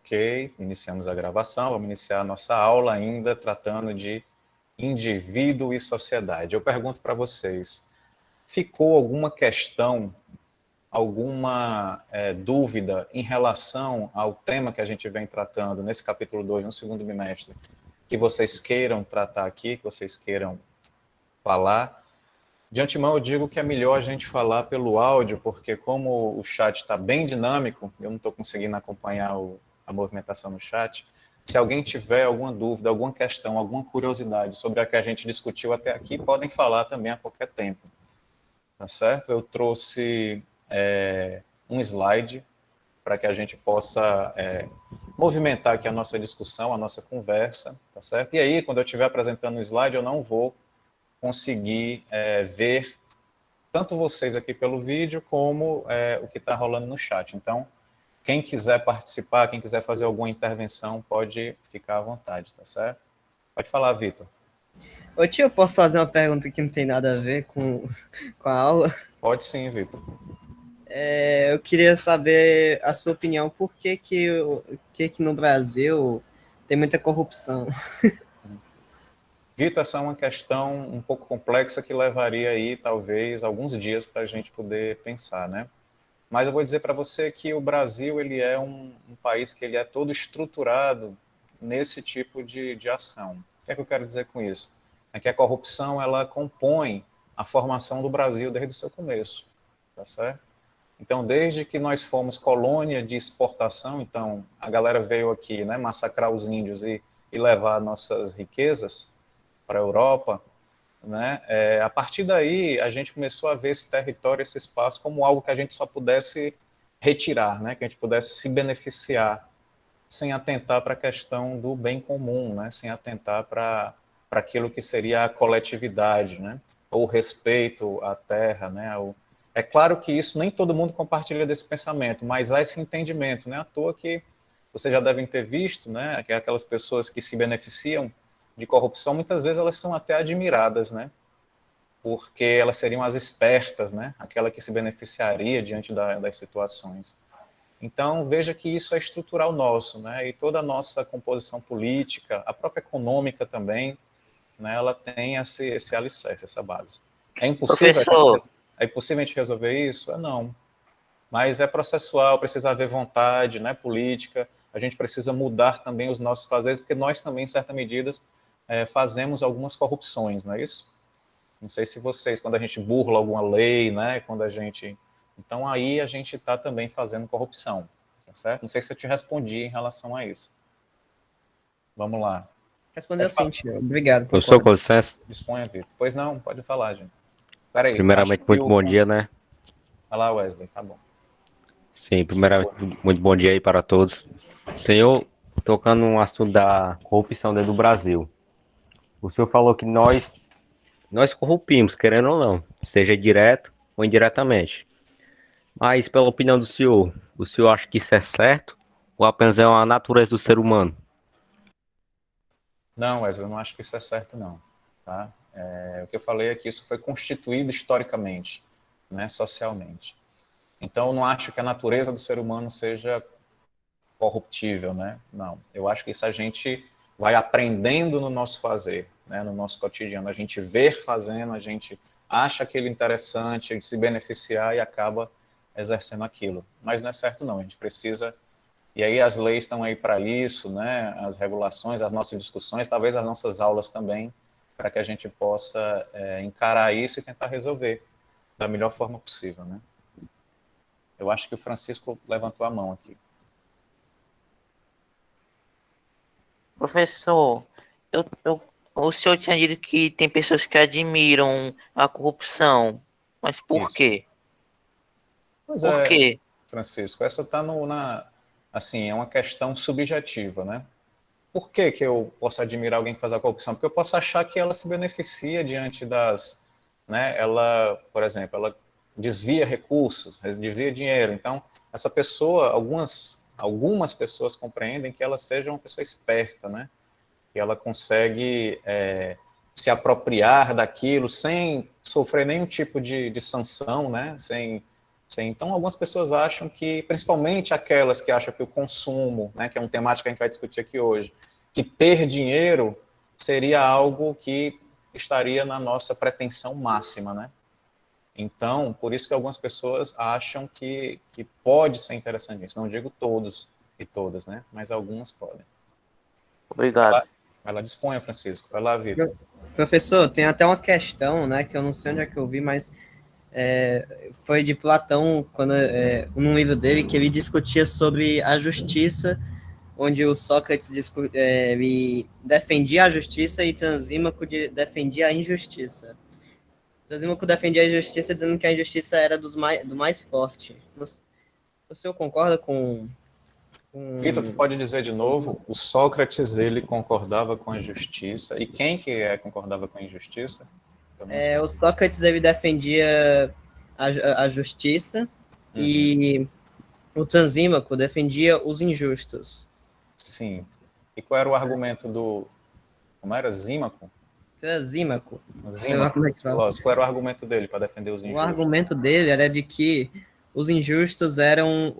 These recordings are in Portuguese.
Ok, iniciamos a gravação, vamos iniciar a nossa aula ainda tratando de indivíduo e sociedade. Eu pergunto para vocês, ficou alguma questão, alguma dúvida em relação ao tema que a gente vem tratando nesse capítulo 2, no segundo bimestre, que vocês queiram tratar aqui, que vocês queiram falar? De antemão eu digo que é melhor a gente falar pelo áudio, porque como o chat está bem dinâmico, eu não estou conseguindo acompanhar a movimentação no chat. Se alguém tiver alguma dúvida, alguma questão, alguma curiosidade sobre a que a gente discutiu até aqui, podem falar também a qualquer tempo. Tá certo? Eu trouxe um slide para que a gente possa movimentar aqui a nossa discussão, a nossa conversa, tá certo? E aí, quando eu estiver apresentando o slide, eu não vou conseguir ver tanto vocês aqui pelo vídeo, como o que está rolando no chat. Então, quem quiser participar, quem quiser fazer alguma intervenção, pode ficar à vontade, tá certo? Pode falar, Vitor. Ô tio, eu posso fazer uma pergunta que não tem nada a ver com a aula? Pode sim, Vitor. Eu queria saber a sua opinião, por que no Brasil tem muita corrupção? Vitor, essa é uma questão um pouco complexa que levaria aí, talvez, alguns dias para a gente poder pensar, né? Mas eu vou dizer para você que o Brasil ele é um país que ele é todo estruturado nesse tipo de ação. O que é que eu quero dizer com isso? É que a corrupção ela compõe a formação do Brasil desde o seu começo, tá certo? Então, desde que nós fomos colônia de exportação, então a galera veio aqui, né, massacrar os índios e levar nossas riquezas para a Europa, né? A partir daí, a gente começou a ver esse território, esse espaço, como algo que a gente só pudesse retirar, né? Que a gente pudesse se beneficiar, sem atentar para a questão do bem comum, né? Sem atentar para aquilo que seria a coletividade, né? Ou o respeito à terra, né? É claro que isso nem todo mundo compartilha desse pensamento, mas há esse entendimento, né? À toa que vocês já devem ter visto, né? Que aquelas pessoas que se beneficiam de corrupção, muitas vezes elas são até admiradas, né? Porque elas seriam as espertas, né? Aquela que se beneficiaria diante das situações. Então, veja que isso é estrutural nosso, né? E toda a nossa composição política, a própria econômica também, né? Ela tem esse alicerce, essa base. Professor, É impossível a gente resolver isso? Não. Mas é processual, precisa haver vontade, né? Política. A gente precisa mudar também os nossos fazeres, porque nós também, em certa medida, fazemos algumas corrupções, não é isso? Não sei se vocês, quando a gente burla alguma lei, né? Quando a gente. Então aí a gente está também fazendo corrupção, tá certo? Não sei se eu te respondi em relação a isso. Vamos lá. Respondeu sim, tio. Obrigado, Professor, com concordo. licença. Disponha, Vitor. Pois não, pode falar, gente. Peraí, acho Primeiramente, que muito o bom dia, né? Vai lá, Wesley, tá bom. Sim, primeiramente, muito bom dia aí para todos. Senhor, tocando no assunto da corrupção dentro do Brasil. O senhor falou que nós corrompimos, querendo ou não, seja direto ou indiretamente. Mas, pela opinião do senhor, o senhor acha que isso é certo ou apenas é uma natureza do ser humano? Não, Wesley, eu não acho que isso é certo, não. Tá? O que eu falei é que isso foi constituído historicamente, né, socialmente. Então, eu não acho que a natureza do ser humano seja corruptível, né? Não. Eu acho que isso a gente vai aprendendo no nosso fazer, né, no nosso cotidiano. A gente vê fazendo, a gente acha aquilo interessante, a gente se beneficiar e acaba exercendo aquilo. Mas não é certo, não. A gente precisa. E aí as leis estão aí para isso, né? As regulações, as nossas discussões, talvez as nossas aulas também, para que a gente possa encarar isso e tentar resolver da melhor forma possível, né? Eu acho que o Francisco levantou a mão aqui. professor, o senhor tinha dito que tem pessoas que admiram a corrupção, mas por Isso. quê? Pois Por é, quê? Francisco, essa está assim, é uma questão subjetiva, né? Por que que eu posso admirar alguém que faz a corrupção? Porque eu posso achar que ela se beneficia diante né? Ela, por exemplo, ela desvia recursos, desvia dinheiro. Então, essa pessoa, algumas pessoas compreendem que ela seja uma pessoa esperta, né? Que ela consegue se apropriar daquilo sem sofrer nenhum tipo de sanção, né? Sem Sim, então, algumas pessoas acham que, principalmente aquelas que acham que o consumo, né, que é um temático que a gente vai discutir aqui hoje, que ter dinheiro seria algo que estaria na nossa pretensão máxima, né? Então, por isso que algumas pessoas acham que pode ser interessante isso. Não digo todos e todas, né? Mas algumas podem. Obrigado. Vai lá, disponha, Francisco. Vai lá, Vitor. Professor, tem até uma questão, né, que eu não sei onde é que eu vi, mas foi de Platão, quando, num livro dele, que ele discutia sobre a justiça, onde o Sócrates ele defendia a justiça e Transímaco defendia a injustiça. Transímaco defendia a injustiça dizendo que a injustiça era do mais forte. O senhor concorda Vitor, tu pode dizer de novo? O Sócrates, ele concordava com a justiça. E quem que concordava com a injustiça? o Sócrates ele defendia a justiça e o Transímaco defendia os injustos. Sim. E qual era o argumento do... Como era? Zímaco? Transímaco. Sei lá Zímaco, como é que fala. filósofo. Qual era o argumento dele para defender os O injustos? argumento dele era de que os injustos eram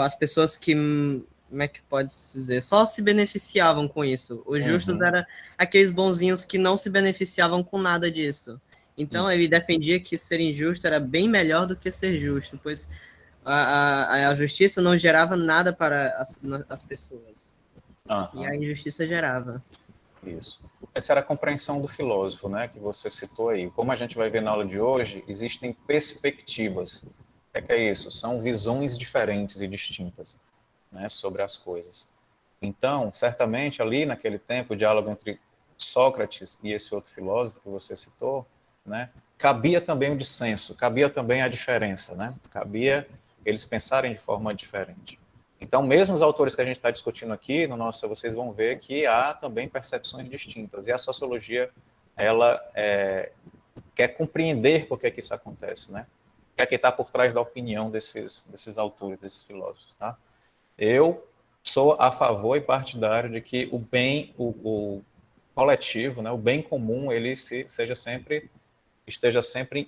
as pessoas que, como é que pode se dizer, só se beneficiavam com isso. Os justos eram aqueles bonzinhos que não se beneficiavam com nada disso. Então ele defendia que ser injusto era bem melhor do que ser justo, pois a justiça não gerava nada para as pessoas. E a injustiça gerava. Isso. Essa era a compreensão do filósofo, né, que você citou aí. Como a gente vai ver na aula de hoje, existem perspectivas. O que é isso? São visões diferentes e distintas, né, sobre as coisas. Então, certamente, ali naquele tempo, o diálogo entre Sócrates e esse outro filósofo que você citou, né, cabia também o dissenso, cabia também a diferença, né? Cabia eles pensarem de forma diferente. Então, mesmo os autores que a gente está discutindo aqui, vocês vão ver que há também percepções distintas. E a sociologia, ela quer compreender por que isso acontece, né? O que é que está por trás da opinião desses autores, desses filósofos, tá? Eu sou a favor e partidário de que o bem, o coletivo, né, o bem comum, ele esteja sempre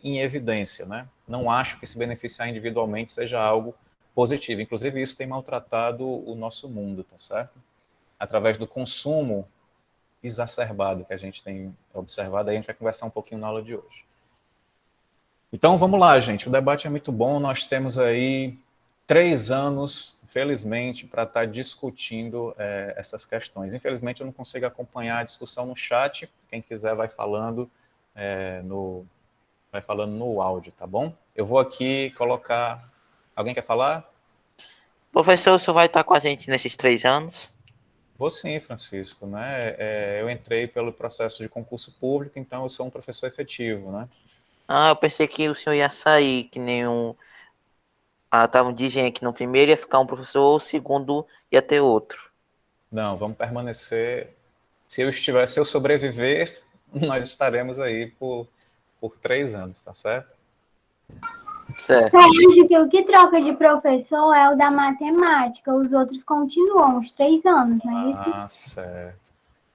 em evidência, né? Não acho que se beneficiar individualmente seja algo positivo. Inclusive, isso tem maltratado o nosso mundo, tá certo? Através do consumo exacerbado que a gente tem observado, aí a gente vai conversar um pouquinho na aula de hoje. Então, vamos lá, gente. O debate é muito bom. Nós temos aí 3 anos, felizmente, para estar discutindo essas questões. Infelizmente, eu não consigo acompanhar a discussão no chat. Quem quiser vai falando no áudio, tá bom? Eu vou aqui colocar... Alguém quer falar? Professor, o senhor vai estar com a gente nesses 3 anos? Vou sim, Francisco, né? Eu entrei pelo processo de concurso público, então eu sou um professor efetivo, né? Ah, eu pensei que o senhor ia sair, que nenhum... estavam dizendo que no primeiro ia ficar um professor, o segundo ia ter outro. Não, vamos permanecer... Se eu sobreviver, nós estaremos aí por 3 anos, tá certo? Certo. Eu acho que o que troca de professor é o da matemática, os outros continuam uns 3 anos, não é isso? Ah, certo.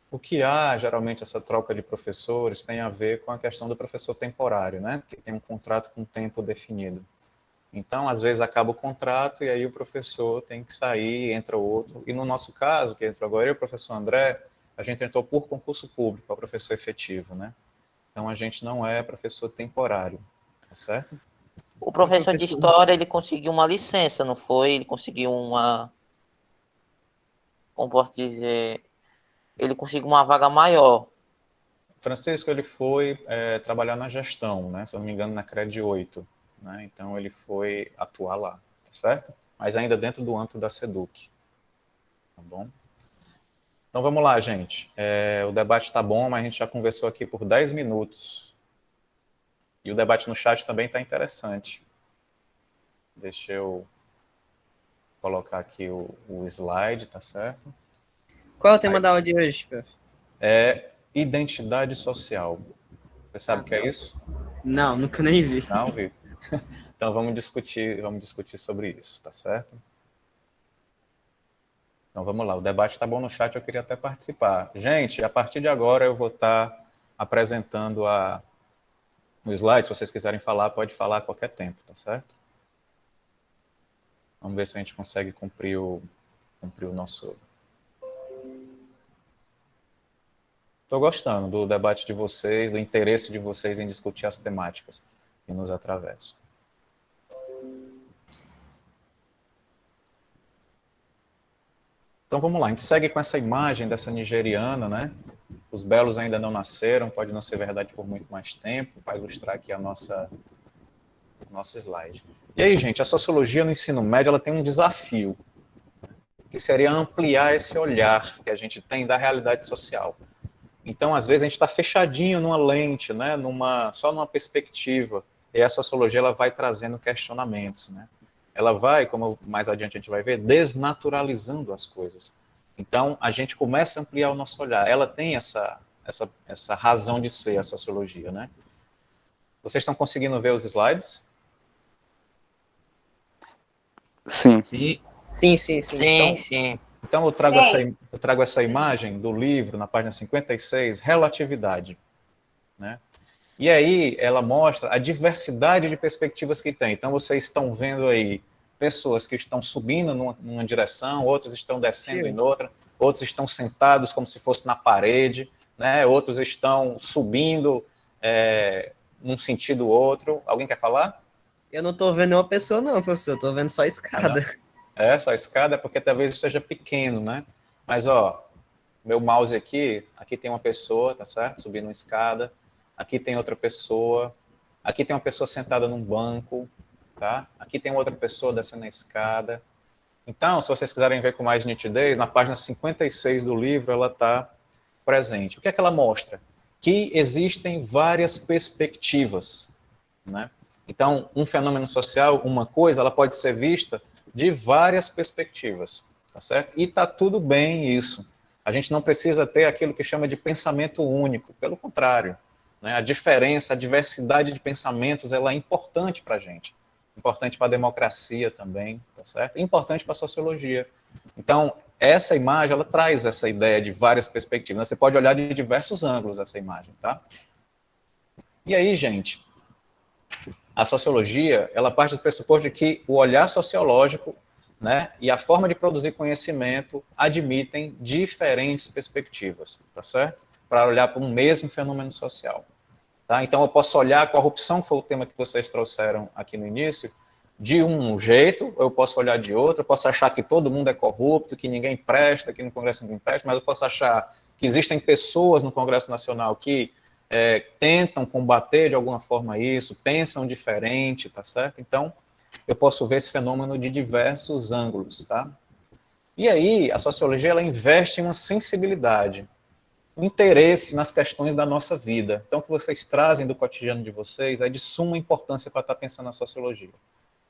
O que há, geralmente, essa troca de professores tem a ver com a questão do professor temporário, né? Que tem um contrato com tempo definido. Então, às vezes, acaba o contrato e aí o professor tem que sair, entra outro. E no nosso caso, que entrou agora, eu e o professor André, a gente entrou por concurso público, para professor efetivo, né? Então, a gente não é professor temporário, tá certo? O professor de história, ele conseguiu uma licença, não foi? Ele conseguiu uma... Como posso dizer? Ele conseguiu uma vaga maior. Francisco, ele foi trabalhar na gestão, né? Se eu não me engano, na CRED 8, né? Então, ele foi atuar lá, tá certo? Mas ainda dentro do âmbito da SEDUC, tá bom? Então, vamos lá, gente. O debate está bom, mas a gente já conversou aqui por 10 minutos. E o debate no chat também está interessante. Deixa eu colocar aqui o slide, tá certo? Qual é o tema da aula de hoje, prof? Identidade social. Você sabe o que é isso? Não, nunca nem vi. Não, Vitor? Então vamos discutir sobre isso, tá certo? Então vamos lá, o debate está bom no chat, eu queria até participar. Gente, a partir de agora eu vou estar apresentando o slide, se vocês quiserem falar, pode falar a qualquer tempo, tá certo? Vamos ver se a gente consegue cumprir o nosso... Estou gostando do debate de vocês, do interesse de vocês em discutir as temáticas que nos atravessam. Então vamos lá, a gente segue com essa imagem dessa nigeriana, né? Os belos ainda não nasceram, pode não ser verdade por muito mais tempo, para ilustrar aqui o nosso slide. E aí, gente, a sociologia no ensino médio ela tem um desafio, que seria ampliar esse olhar que a gente tem da realidade social. Então, às vezes, a gente está fechadinho numa lente, né? Só numa perspectiva, e a sociologia ela vai trazendo questionamentos, né? Ela vai, como mais adiante a gente vai ver, desnaturalizando as coisas. Então, a gente começa a ampliar o nosso olhar. Ela tem essa razão de ser, a sociologia, né? Vocês estão conseguindo ver os slides? Sim. Sim. Então eu trago essa imagem do livro, na página 56, Relatividade, né? E aí ela mostra a diversidade de perspectivas que tem. Então vocês estão vendo aí pessoas que estão subindo numa direção, outros estão descendo em outra, outros estão sentados como se fosse na parede, né? Outros estão subindo num sentido ou outro. Alguém quer falar? Eu não estou vendo uma pessoa não, professor, estou vendo só a escada. Só a escada é porque talvez esteja pequeno, né? Mas, ó, meu mouse aqui tem uma pessoa, tá certo? Subindo uma escada. Aqui tem outra pessoa. Aqui tem uma pessoa sentada num banco, tá? Aqui tem outra pessoa descendo a escada. Então, se vocês quiserem ver com mais nitidez, na página 56 do livro, ela está presente. O que é que ela mostra? Que existem várias perspectivas, né? Então, um fenômeno social, uma coisa, ela pode ser vista de várias perspectivas, tá certo? E tá tudo bem isso. A gente não precisa ter aquilo que chama de pensamento único, pelo contrário, né? A diferença, a diversidade de pensamentos, ela é importante para a gente. Importante para a democracia também, tá certo? E importante para a sociologia. Então, essa imagem, ela traz essa ideia de várias perspectivas. Você pode olhar de diversos ângulos essa imagem, tá? E aí, gente, a sociologia, ela parte do pressuposto de que o olhar sociológico, né, e a forma de produzir conhecimento admitem diferentes perspectivas, tá certo? Para olhar para um mesmo fenômeno social. Tá? Então, eu posso olhar a corrupção, que foi o tema que vocês trouxeram aqui no início, de um jeito, ou eu posso olhar de outro, eu posso achar que todo mundo é corrupto, que ninguém presta, que no Congresso ninguém presta, mas eu posso achar que existem pessoas no Congresso Nacional que tentam combater de alguma forma isso, pensam diferente, tá certo? Então, eu posso ver esse fenômeno de diversos ângulos, tá? E aí, a sociologia, ela investe em uma sensibilidade, um interesse nas questões da nossa vida. Então, o que vocês trazem do cotidiano de vocês é de suma importância para estar pensando na sociologia,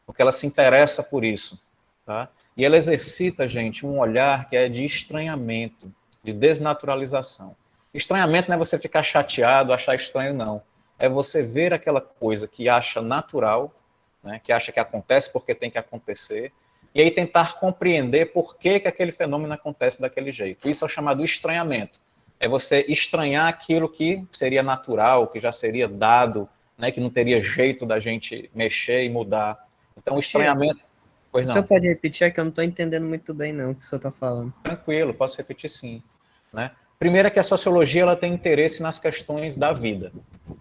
porque ela se interessa por isso, tá? E ela exercita, gente, um olhar que é de estranhamento, de desnaturalização. Estranhamento não é você ficar chateado, achar estranho, não. É você ver aquela coisa que acha natural, né, que acha que acontece porque tem que acontecer, e aí tentar compreender por que aquele fenômeno acontece daquele jeito. Isso é o chamado estranhamento. É você estranhar aquilo que seria natural, que já seria dado, né, que não teria jeito da gente mexer e mudar. Então, o estranhamento... Pois não. O senhor pode repetir? É que eu não estou entendendo muito bem, não, o que o senhor está falando. Tranquilo, posso repetir sim, né? Primeiro é que a sociologia ela tem interesse nas questões da vida.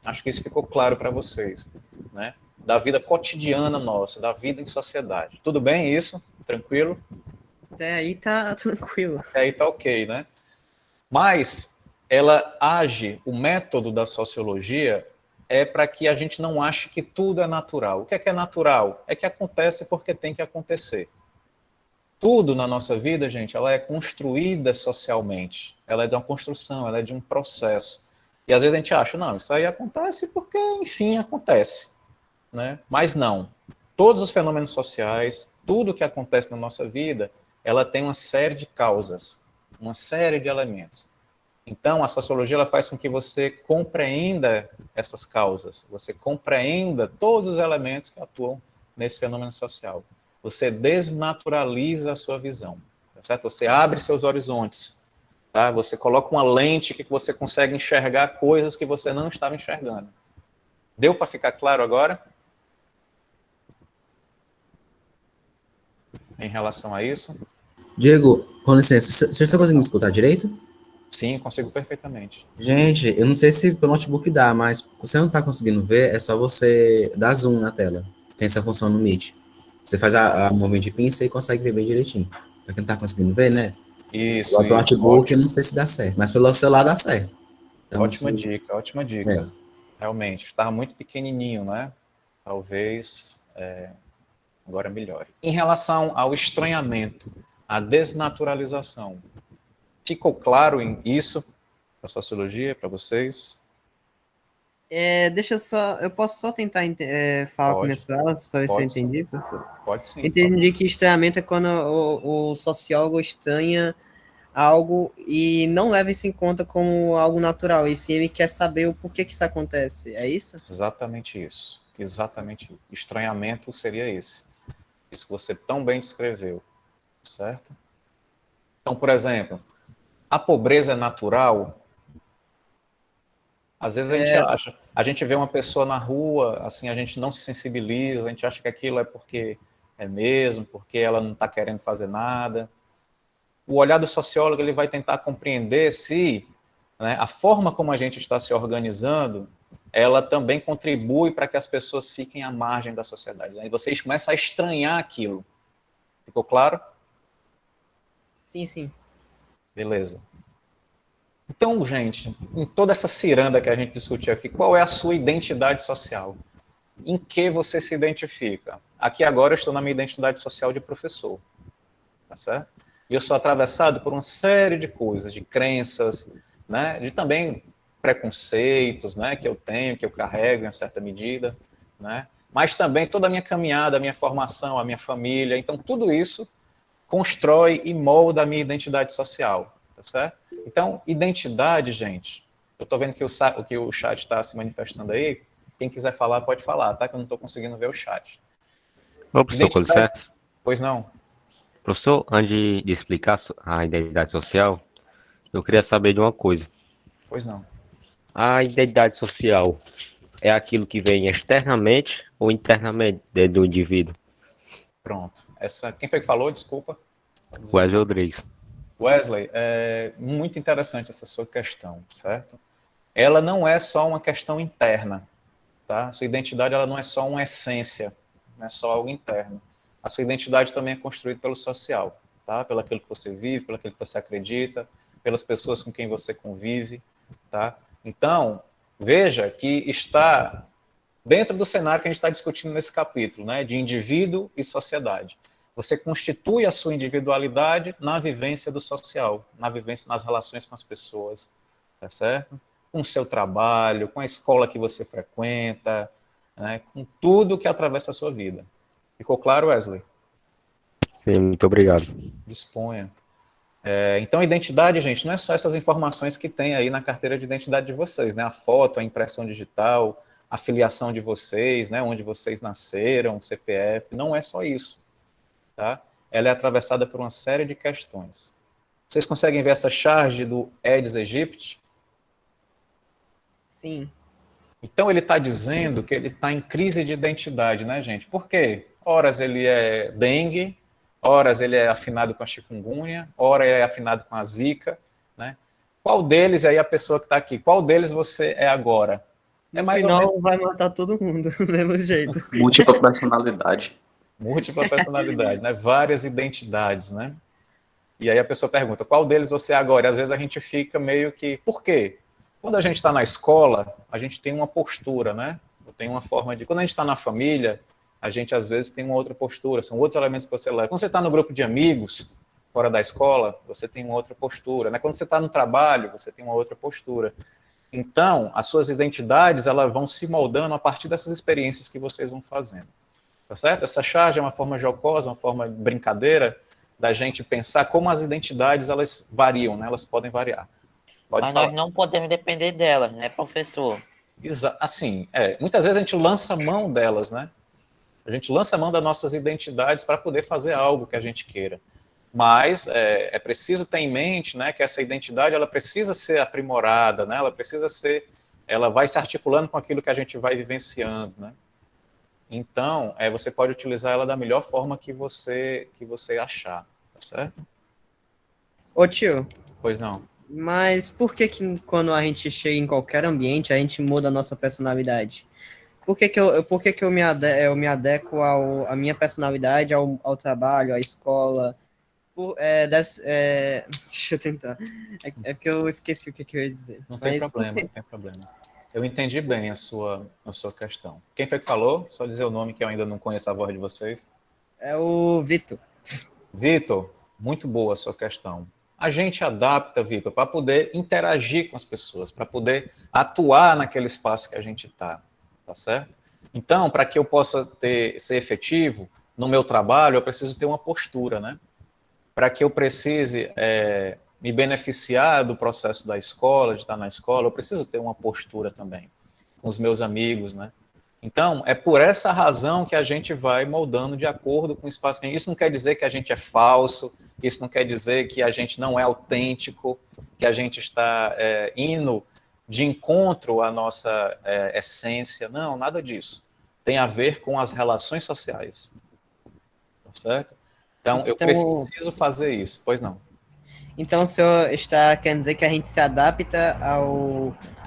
Acho que isso ficou claro para vocês, né? Da vida cotidiana nossa, da vida em sociedade. Tudo bem isso? Tranquilo? Até aí tá tranquilo. Até aí tá ok, né? Mas ela age, o método da sociologia é para que a gente não ache que tudo é natural. O que é natural? É que acontece porque tem que acontecer. Tudo na nossa vida, gente, ela é construída socialmente. Ela é de uma construção, ela é de um processo. E às vezes a gente acha, não, isso aí acontece porque, enfim, acontece, né? Mas não. Todos os fenômenos sociais, tudo que acontece na nossa vida, ela tem uma série de causas, uma série de elementos. Então, a sociologia ela faz com que você compreenda essas causas, você compreenda todos os elementos que atuam nesse fenômeno social. Você desnaturaliza a sua visão, tá certo? Você abre seus horizontes, tá? Você coloca uma lente que você consegue enxergar coisas que você não estava enxergando. Deu para ficar claro agora? em relação a isso? Diego, com licença, vocês estão conseguindo me escutar direito? Sim, consigo perfeitamente. Gente, eu não sei se pelo notebook dá, mas se você não está conseguindo ver, é só você dar zoom na tela. Tem essa função no Meet. Você faz a movimento de pinça e consegue ver bem direitinho. Para quem não está conseguindo ver, né? Isso, Agora pelo isso, notebook, eu ótimo. não sei se dá certo, mas pelo celular dá certo. Então, Ótima dica, ótima é. dica. Realmente, estava muito pequenininho, né? Talvez agora melhore. Em relação ao estranhamento, à desnaturalização, ficou claro isso para a sociologia, para vocês? Deixa eu só. Eu posso só tentar falar com minhas Pode, palavras para ver se eu pode sim. entendi, professor? Pode sim. Entendi que estranhamento é quando o sociólogo estranha algo e não leva isso em conta como algo natural, e sim ele quer saber o porquê que isso acontece. É isso? Exatamente isso. Exatamente isso. Estranhamento seria esse. Isso que você tão bem descreveu, certo? Então, por exemplo, a pobreza é natural? Às vezes a gente acha, a gente vê uma pessoa na rua, assim, a gente não se sensibiliza, a gente acha que aquilo é porque é mesmo, porque ela não está querendo fazer nada. O olhar do sociólogo, ele vai tentar compreender se, né, a forma como a gente está se organizando, ela também contribui para que as pessoas fiquem à margem da sociedade. Aí vocês começam a estranhar aquilo. Ficou claro? Sim, sim. Beleza. Então, gente, em toda essa ciranda que a gente discutiu aqui, qual é a sua identidade social? Em que você se identifica? Aqui agora eu estou na minha identidade social de professor, tá certo? E eu sou atravessado por uma série de coisas, de crenças, né, de também preconceitos, né, que eu tenho, que eu carrego em certa medida, né, mas também toda a minha caminhada, a minha formação, a minha família, então tudo isso constrói e molda a minha identidade social, tá certo? Então, identidade, gente, eu estou vendo que o chat está se manifestando aí, quem quiser falar pode falar, tá? Que eu não estou conseguindo ver o chat. Ô, professor, com Identidade, licença. pois não? Professor, antes de explicar a identidade social, eu queria saber de uma coisa. Pois não. A identidade social é aquilo que vem externamente ou internamente dentro do indivíduo? Pronto. Quem foi que falou? Desculpa. Wesley Rodrigues. Wesley, é muito interessante essa sua questão, certo? Ela não é só uma questão interna, tá? Sua identidade ela não é só uma essência, não é só algo interno. A sua identidade também é construída pelo social, tá? Pelo aquilo que você vive, pelo aquilo que você acredita, pelas pessoas com quem você convive, tá? Então, veja que está dentro do cenário que a gente está discutindo nesse capítulo, né, de indivíduo e sociedade. Você constitui a sua individualidade na vivência do social, na vivência nas relações com as pessoas, tá certo? Com o seu trabalho, com a escola que você frequenta, né, com tudo que atravessa a sua vida. Ficou claro, Wesley? Sim, muito obrigado. Disponha. Então, identidade, gente, não é só essas informações que tem aí na carteira de identidade de vocês, né? A foto, a impressão digital, a filiação de vocês, né? Onde vocês nasceram, CPF, não é só isso, tá? Ela é atravessada por uma série de questões. Vocês conseguem ver essa charge do Aedes aegypti? Sim. Então, ele está dizendo que ele está em crise de identidade, né, gente? Por quê? Horas ele é dengue, horas ele é afinado com a chikungunya, horas ele é afinado com a zika, né? Qual deles, aí a pessoa que está aqui, qual deles você é agora? No final vai matar todo mundo do mesmo jeito. Múltipla personalidade. Múltipla personalidade, né? Várias identidades, né? E aí a pessoa pergunta, qual deles você é agora? E às vezes a gente fica meio que, por quê? Quando a gente está na escola, a gente tem uma postura, né? Tem uma forma de... Quando a gente está na família, a gente às vezes tem uma outra postura, são outros elementos que você leva. Quando você está no grupo de amigos, fora da escola, você tem uma outra postura, né? Quando você está no trabalho, você tem uma outra postura. Então, as suas identidades, elas vão se moldando a partir dessas experiências que vocês vão fazendo. Tá certo? Essa charge é uma forma jocosa, uma forma de brincadeira da gente pensar como as identidades, elas variam, né? Elas podem variar. Mas nós não podemos depender delas, né, professor? Assim, muitas vezes a gente lança mão delas, né? A gente lança mão das nossas identidades para poder fazer algo que a gente queira. Mas é preciso ter em mente, né, que essa identidade ela precisa ser aprimorada, né? Ela vai se articulando com aquilo que a gente vai vivenciando, né? Então, você pode utilizar ela da melhor forma que você achar, tá certo? Ô tio, Pois não. mas por que que quando a gente chega em qualquer ambiente, a gente muda a nossa personalidade? Por que que eu me adequo à minha personalidade, ao trabalho, à escola? Deixa eu tentar. Porque eu esqueci o que que eu ia dizer. Não tem Mas por problema, quê? não tem problema. Eu entendi bem a sua questão. Quem foi que falou? Só dizer o nome que eu ainda não conheço a voz de vocês. É o Vitor. Vitor, muito boa a sua questão. A gente adapta, Vitor, para poder interagir com as pessoas, para poder atuar naquele espaço que a gente está, tá certo? Então, para que eu possa ser efetivo no meu trabalho, eu preciso ter uma postura, né? Para que eu precise me beneficiar do processo da escola, de estar na escola, eu preciso ter uma postura também com os meus amigos, né? Então, é por essa razão que a gente vai moldando de acordo com o espaço. Isso não quer dizer que a gente é falso, isso não quer dizer que a gente não é autêntico, que a gente está indo de encontro à nossa essência. Não, nada disso. Tem a ver com as relações sociais. Tá certo? Então, eu preciso fazer isso. Pois não. Então, o senhor está querendo dizer que a gente se adapta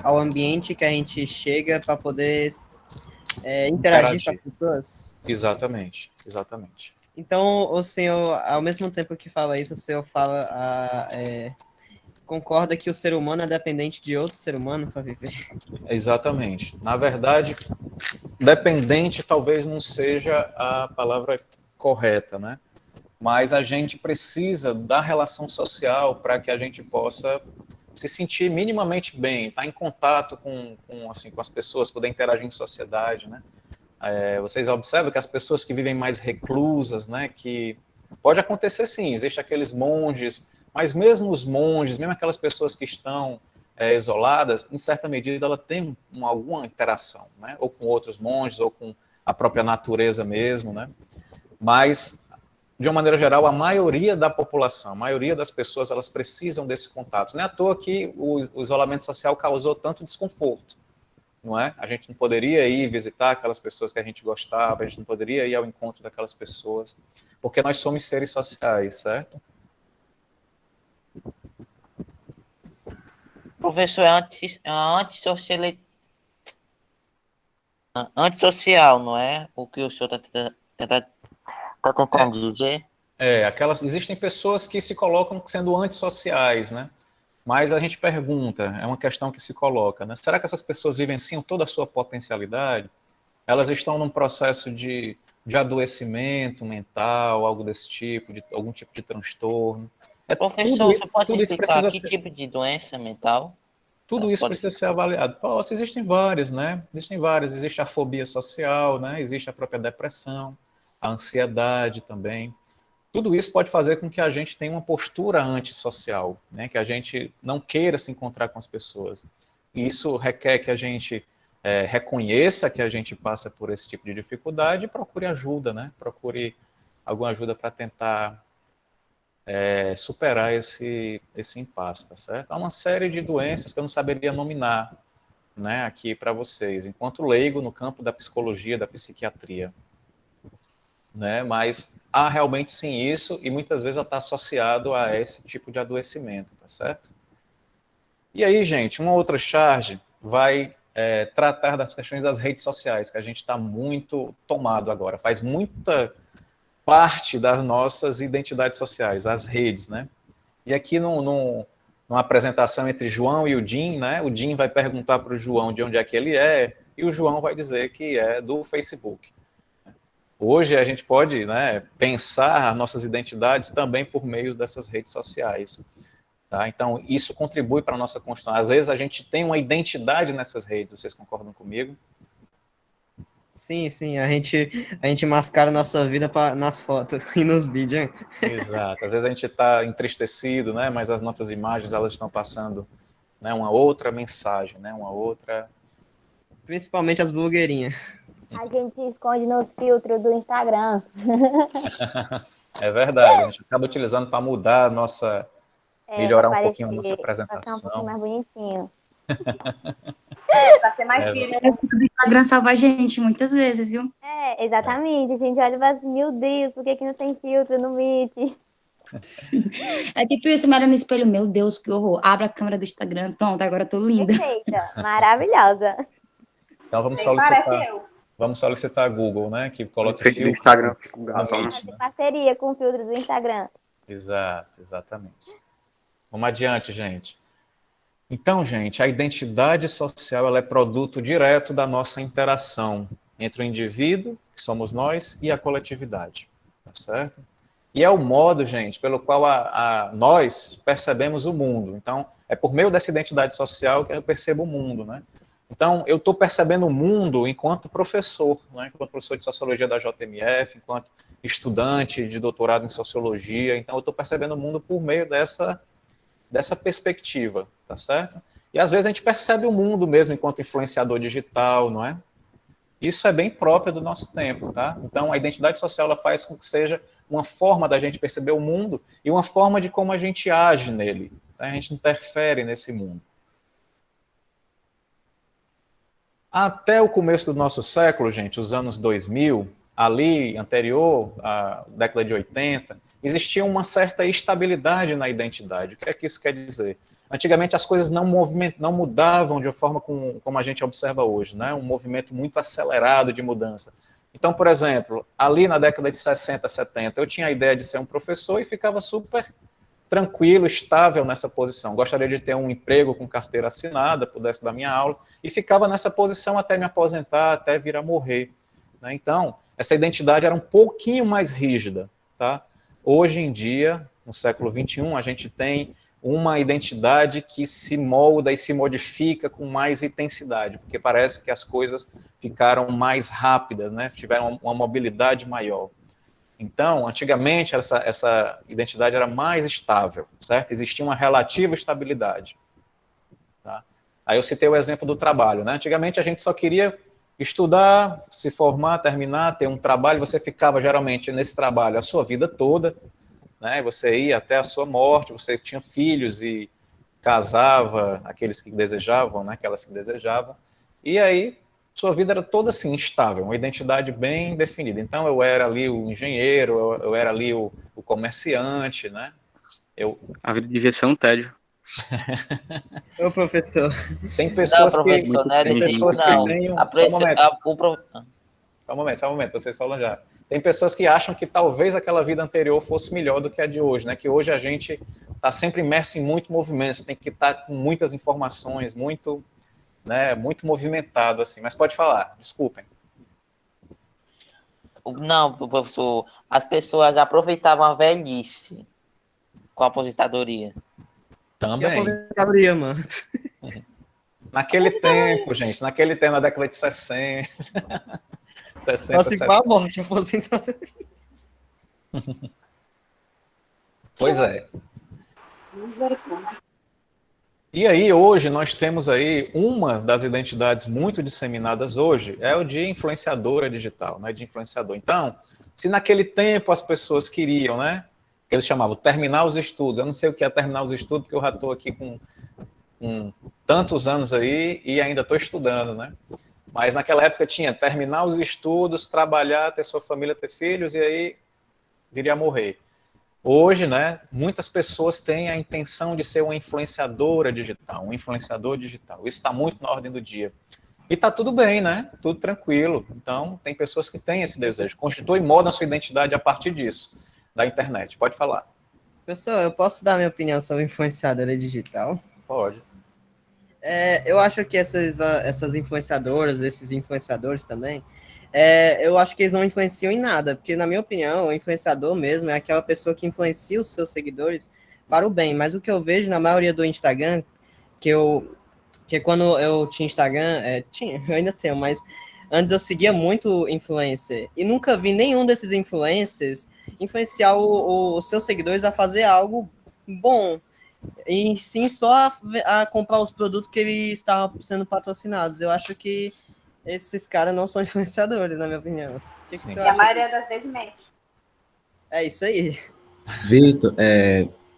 ao ambiente que a gente chega para poder interagir com as pessoas? Exatamente, exatamente. Então, o senhor, ao mesmo tempo que fala isso, o senhor concorda que o ser humano é dependente de outro ser humano para viver? Exatamente. Na verdade, dependente talvez não seja a palavra correta, né? Mas a gente precisa da relação social para que a gente possa se sentir minimamente bem, estar em contato com as pessoas, poder interagir em sociedade, né? Vocês observam que as pessoas que vivem mais reclusas, né, que pode acontecer sim, existem aqueles monges, mas mesmo os monges, mesmo aquelas pessoas que estão isoladas, em certa medida ela tem alguma interação, né, ou com outros monges, ou com a própria natureza mesmo, né, mas de uma maneira geral, a maioria da população, a maioria das pessoas, elas precisam desse contato. Não é à toa que o isolamento social causou tanto desconforto, não é? A gente não poderia ir visitar aquelas pessoas que a gente gostava, a gente não poderia ir ao encontro daquelas pessoas, porque nós somos seres sociais, certo? Professor, é antissocial, não é? O que o senhor está tentando dizer? Existem pessoas que se colocam sendo antissociais, né? Mas a gente pergunta, é uma questão que se coloca, né? Será que essas pessoas vivenciam toda a sua potencialidade? Elas estão num processo de adoecimento mental, algo desse tipo, de algum tipo de transtorno? Professor, você pode tudo isso explicar precisa que ser, tipo de doença mental? tudo isso precisa ser avaliado. Existem várias, né? Existem várias. Existe a fobia social, né? Existe a própria depressão, a ansiedade também. Tudo isso pode fazer com que a gente tenha uma postura antissocial, né? Que a gente não queira se encontrar com as pessoas. E isso requer que a gente reconheça que a gente passa por esse tipo de dificuldade e procure ajuda, né? Procure alguma ajuda para tentar superar esse impasse, tá certo? Há uma série de doenças que eu não saberia nominar, né, aqui para vocês, enquanto leigo no campo da psicologia, da psiquiatria, né? Mas há realmente sim isso, e muitas vezes ela está associado a esse tipo de adoecimento, tá certo? E aí, gente, uma outra charge vai tratar das questões das redes sociais, que a gente está muito tomado agora, faz muita parte das nossas identidades sociais, as redes, né? E aqui numa apresentação entre João e o Jim, né? O Jim vai perguntar para o João de onde é que ele é, e o João vai dizer que é do Facebook. Hoje a gente pode, né, pensar nossas identidades também por meio dessas redes sociais. Tá? Então, isso contribui para a nossa construção. Às vezes a gente tem uma identidade nessas redes, vocês concordam comigo? Sim, a gente mascara a nossa vida nas fotos e nos vídeos, hein? Exato. Às vezes a gente está entristecido, né? Mas as nossas imagens elas estão passando, né, uma outra mensagem, né? Uma outra. Principalmente as blogueirinhas. A gente se esconde nos filtros do Instagram. É verdade. A gente acaba utilizando para mudar a nossa, melhorar um pouquinho a nossa Passar um pouquinho apresentação. mais bonitinho. Pra ser mais É, vida. O Instagram salva a gente muitas vezes, viu? É, exatamente. A gente olha e fala assim, meu Deus, por que que não tem filtro no Meet? É tipo isso, me olha no espelho, meu Deus, que horror. Abre a câmera do Instagram, pronto, agora eu tô linda. Perfeita, maravilhosa. então vamos Nem parece solicitar, eu. vamos solicitar a Google, né? Que coloque Feito do filtro Instagram, fica um no gato. Meet, Fazer né? parceria com o filtro do Instagram. Exato, exatamente. Vamos adiante, gente. Então, gente, a identidade social ela é produto direto da nossa interação entre o indivíduo, que somos nós, e a coletividade, tá certo? E é o modo, gente, pelo qual nós percebemos o mundo. Então, é por meio dessa identidade social que eu percebo o mundo, né? Então, eu estou percebendo o mundo enquanto professor, né? Enquanto professor de sociologia da JMF, enquanto estudante de doutorado em sociologia. Então, eu estou percebendo o mundo por meio dessa perspectiva, tá certo? E às vezes a gente percebe o mundo mesmo enquanto influenciador digital, não é? Isso é bem próprio do nosso tempo, tá? Então a identidade social ela faz com que seja uma forma da gente perceber o mundo e uma forma de como a gente age nele, tá? A gente interfere nesse mundo. Até o começo do nosso século, gente, os anos 2000, ali, anterior à década de 80, existia uma certa estabilidade na identidade. O que é que isso quer dizer? Antigamente as coisas não mudavam de uma forma como a gente observa hoje, né? Um movimento muito acelerado de mudança. Então, por exemplo, ali na década de 60, 70, eu tinha a ideia de ser um professor e ficava super tranquilo, estável nessa posição. Gostaria de ter um emprego com carteira assinada, pudesse dar minha aula, e ficava nessa posição até me aposentar, até vir a morrer, né? Então, essa identidade era um pouquinho mais rígida, tá? Hoje em dia, no século XXI, a gente tem uma identidade que se molda e se modifica com mais intensidade, porque parece que as coisas ficaram mais rápidas, né? Tiveram uma mobilidade maior. Então, antigamente, essa identidade era mais estável, certo? Existia uma relativa estabilidade. Tá? Aí eu citei o exemplo do trabalho, né? Antigamente a gente só queria estudar, se formar, terminar, ter um trabalho, você ficava geralmente nesse trabalho a sua vida toda, né? Você ia até a sua morte, você tinha filhos e casava aqueles que desejavam, né? Aquelas que desejavam, e aí sua vida era toda assim, instável, uma identidade bem definida. Então eu era ali o engenheiro, eu era ali o comerciante, né? A vida devia ser um tédio. Ô, professor. Tem Não, pessoas professor, que, não é tem desse tipo, pessoas que não. têm A só um momento, só um momento, vocês falam já. Tem pessoas que acham que talvez aquela vida anterior fosse melhor do que a de hoje, né? Que hoje a gente está sempre imerso em muito movimento, tem que estar com muitas informações, muito, né, muito movimentado, assim. Mas pode falar, desculpem. Não, professor, as pessoas aproveitavam a velhice com a aposentadoria. Que Também. aposentadoria, mano. Naquele tempo, gente, naquele tempo, na década de 60, 60, Nossa, igual a morte, aposentadoria. Pois é. Misericórdia. E aí, hoje, nós temos aí uma das identidades muito disseminadas hoje, é o de influenciadora digital, né, de influenciador. Então, se naquele tempo as pessoas queriam, né, que eles chamavam terminar os estudos, eu não sei o que é terminar os estudos, porque eu já estou aqui com tantos anos aí e ainda estou estudando, né, mas naquela época tinha terminar os estudos, trabalhar, ter sua família, ter filhos, e aí viria a morrer. Hoje, né, muitas pessoas têm a intenção de ser uma influenciadora digital, um influenciador digital. Isso está muito na ordem do dia. E está tudo bem, né? Tudo tranquilo. Então, tem pessoas que têm esse desejo, constituem e moldam a sua identidade a partir disso, da internet. Pode falar. Pessoal, eu posso dar minha opinião sobre influenciadora digital? Pode. Eu acho que essas influenciadoras, esses influenciadores também, eu acho que eles não influenciam em nada, porque, na minha opinião, o influenciador mesmo é aquela pessoa que influencia os seus seguidores para o bem. Mas o que eu vejo na maioria do Instagram, que quando eu tinha Instagram, eu ainda tenho, mas antes eu seguia muito influencer, e nunca vi nenhum desses influencers influenciar os seus seguidores a fazer algo bom, e sim só a comprar os produtos que eles estavam sendo patrocinados. Eu acho que esses caras não são influenciadores, na minha opinião. O que você E a acha? maioria das vezes mente. É isso aí. Vitor,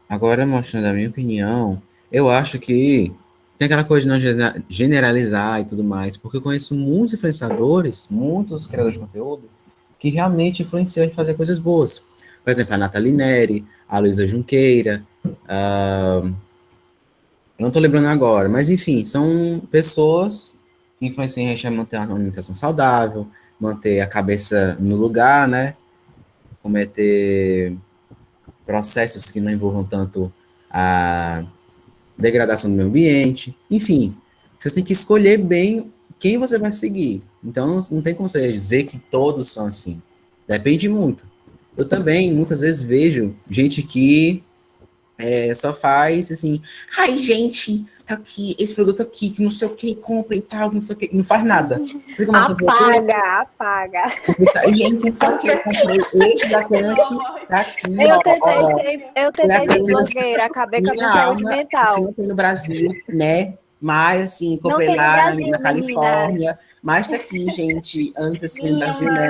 agora mostrando a minha opinião, eu acho que Tem aquela coisa de não generalizar e tudo mais, porque eu conheço muitos influenciadores, muitos criadores de conteúdo, que realmente influenciam em fazer coisas boas. Por exemplo, a Nathalie Neri, a Luísa Junqueira, eu não estou lembrando agora, mas enfim, são pessoas que influenciam a gente a manter uma alimentação saudável, manter a cabeça no lugar, né? Cometer processos que não envolvam tanto a degradação do meio ambiente, enfim. Você tem que escolher bem quem você vai seguir. Então, não tem como você dizer que todos são assim. Depende muito. Eu também, muitas vezes, vejo gente que só faz assim, ai, gente, tá aqui, esse produto aqui, que não sei o que, compra e tal, não sei o que, não faz nada. Você fica mais Apaga. gente, não sei o que, eu comprei leite hidratante, tá aqui, Eu tentei ser blogueira, acabei com a minha saúde que mental. não tem no Brasil, né? Mas, assim, Não comprei tem no lá Brasil, na meninas. Califórnia, mas tá aqui, gente, antes assim, no Brasil, né?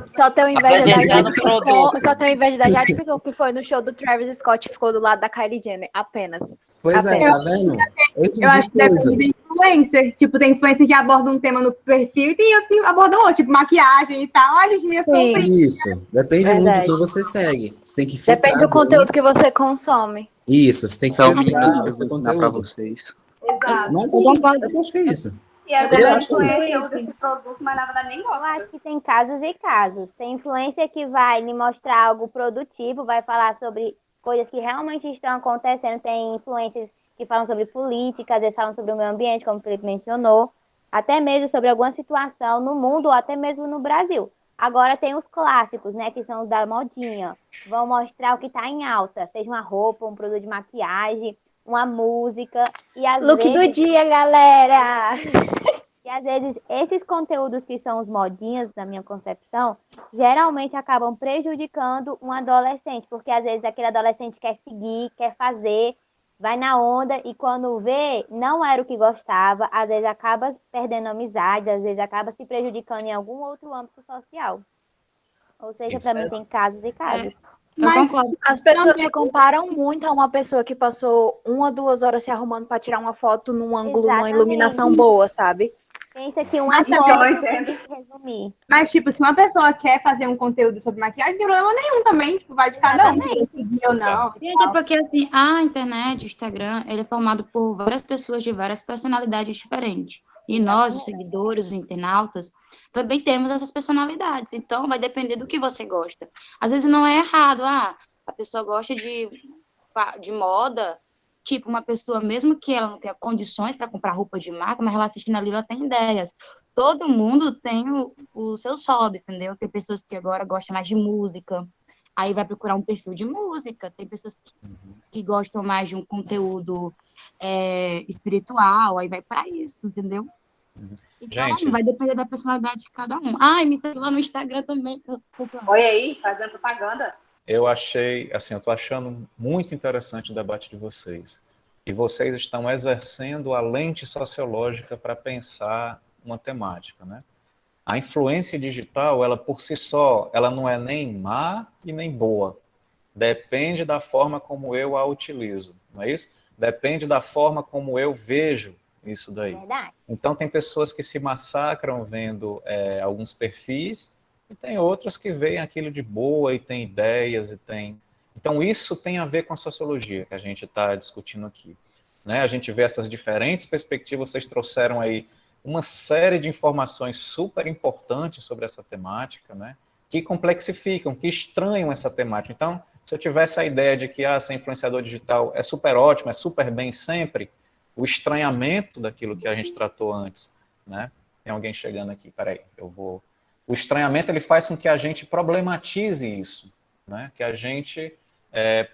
Só tenho inveja da Apresentando Jade. produto. Só tenho inveja da Jade porque o que foi no show do Travis Scott ficou do lado da Kylie Jenner. Apenas. Pois é, Apenas. tá vendo? Esse Eu tipo acho de que coisa. depende do influencer. Tipo, tem influencer que aborda um tema no perfil e tem outros que abordam outro, tipo maquiagem e tal. Ai, gente, minhas compras. Isso, depende muito de Verdade. quem você segue. Você tem que filtrar Depende do bem. conteúdo que você consome. Isso, você tem que Então, filtrar meninas, o eu seu vou ensinar para conteúdo. vocês. Exato. Mas Eu concordo. eu acho que é isso. E às Eu vezes a acho que é isso. influência usa esse produto, mas na verdade nem Eu acho gosta. que tem casos e casos. Tem influência que vai lhe mostrar algo produtivo, vai falar sobre coisas que realmente estão acontecendo. Tem influências que falam sobre política, às vezes falam sobre o meio ambiente, como o Felipe mencionou, até mesmo sobre alguma situação no mundo ou até mesmo no Brasil. Agora tem os clássicos, né, que são os da modinha. Vão mostrar o que está em alta, seja uma roupa, um produto de maquiagem, uma música. E às Look do vezes dia, galera! e às vezes esses conteúdos que são os modinhas, na minha concepção, geralmente acabam prejudicando um adolescente, porque às vezes aquele adolescente quer seguir, quer fazer, vai na onda e quando vê, não era o que gostava, às vezes acaba perdendo amizade, às vezes acaba se prejudicando em algum outro âmbito social. Ou seja, para mim tem casos e casos. Eu concordo. As pessoas se comparam muito a uma pessoa que passou 1 ou 2 horas se arrumando para tirar uma foto num ângulo, uma Exatamente. iluminação boa, sabe? Pensa que uma Mas foto eu pode entendo. resumir. Mas, tipo, se uma pessoa quer fazer um conteúdo sobre maquiagem, não tem problema nenhum também. Tipo, vai de cada um. Exatamente. Seguir ou não. Gente, é porque assim, a internet, o Instagram, ele é formado por várias pessoas de várias personalidades diferentes. E nós, os seguidores, os internautas, também temos essas personalidades. Então, vai depender do que você gosta. Às vezes não é errado, a pessoa gosta de moda, tipo, uma pessoa, mesmo que ela não tenha condições para comprar roupa de marca, mas ela assistindo ali, ela tem ideias. Todo mundo tem os seus hobbies, entendeu? Tem pessoas que agora gostam mais de música, aí vai procurar um perfil de música. Tem pessoas que gostam mais de um conteúdo espiritual, aí vai para isso, entendeu? Então, Gente, vai depender da personalidade de cada um. Ai, me segue lá no Instagram também, pessoal. Olha aí, fazendo propaganda. eu achei, assim, eu estou achando muito interessante o debate de vocês. E vocês estão exercendo a lente sociológica para pensar uma temática, né? A influência digital, ela por si só, ela não é nem má e nem boa. Depende da forma como eu a utilizo, não é isso? Depende da forma como eu vejo isso daí. Verdade. Então, tem pessoas que se massacram vendo alguns perfis e tem outras que veem aquilo de boa e tem ideias e tem... Então, isso tem a ver com a sociologia que a gente está discutindo aqui, né? A gente vê essas diferentes perspectivas, vocês trouxeram aí uma série de informações super importantes sobre essa temática, né? Que complexificam, que estranham essa temática. Então, se eu tivesse a ideia de que ser influenciador digital é super ótimo, é super bem sempre, o estranhamento daquilo que a gente tratou antes, né? Tem alguém chegando aqui, peraí, eu vou... O estranhamento, ele faz com que a gente problematize isso, né? Que a gente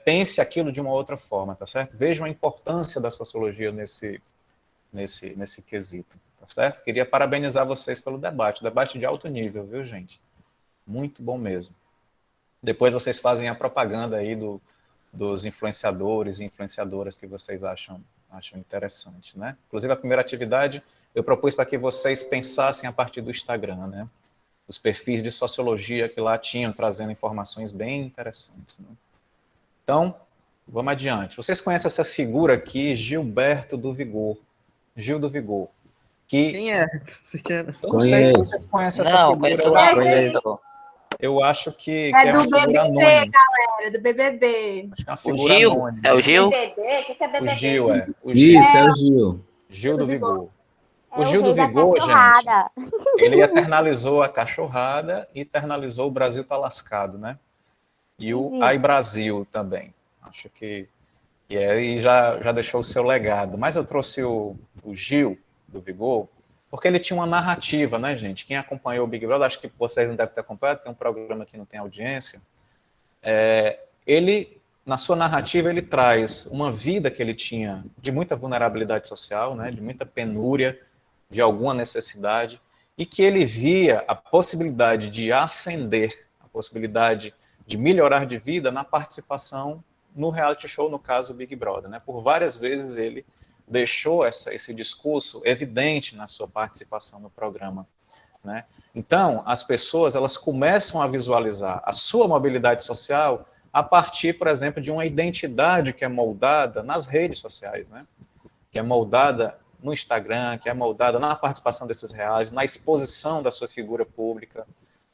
pense aquilo de uma outra forma, tá certo? Vejam a importância da sociologia nesse quesito, tá certo? Queria parabenizar vocês pelo debate de alto nível, viu, gente? Muito bom mesmo. Depois vocês fazem a propaganda aí dos influenciadores e influenciadoras que vocês acham interessante, né? Inclusive, a primeira atividade eu propus para que vocês pensassem a partir do Instagram, né? Os perfis de sociologia que lá tinham, trazendo informações bem interessantes, né? Então, Vamos adiante. Vocês conhecem essa figura aqui, Gilberto do Vigor. Gil do Vigor. Quem é? Você quer... Eu não sei se vocês conhecem essa Não, figura. conheço não. Eu acho que É é do uma figura BBB, anônima. galera, do BBB. Acho que é uma O figura Gil? anônima. É o Gil? BBB? O que é O BBB? Gil, é. O Gil. Isso, é o Gil. Gil do Vigor. É O Gil do rei da Vigor, gente, cachorrada. ele eternalizou a cachorrada e eternalizou o Brasil tá lascado, né? E o Ai Brasil também. Acho que e já deixou o seu legado. Mas eu trouxe o Gil do Vigor, porque ele tinha uma narrativa, né, gente? Quem acompanhou o Big Brother, acho que vocês não devem ter acompanhado, tem um programa que não tem audiência. Ele, na sua narrativa, ele traz uma vida que ele tinha de muita vulnerabilidade social, né, de muita penúria, de alguma necessidade, e que ele via a possibilidade de ascender, a possibilidade de melhorar de vida na participação no reality show, no caso o Big Brother, né? Por várias vezes ele deixou esse discurso evidente na sua participação no programa, né? Então, as pessoas, elas começam a visualizar a sua mobilidade social a partir, por exemplo, de uma identidade que é moldada nas redes sociais, né? Que é moldada no Instagram, que é moldada na participação desses reais, na exposição da sua figura pública,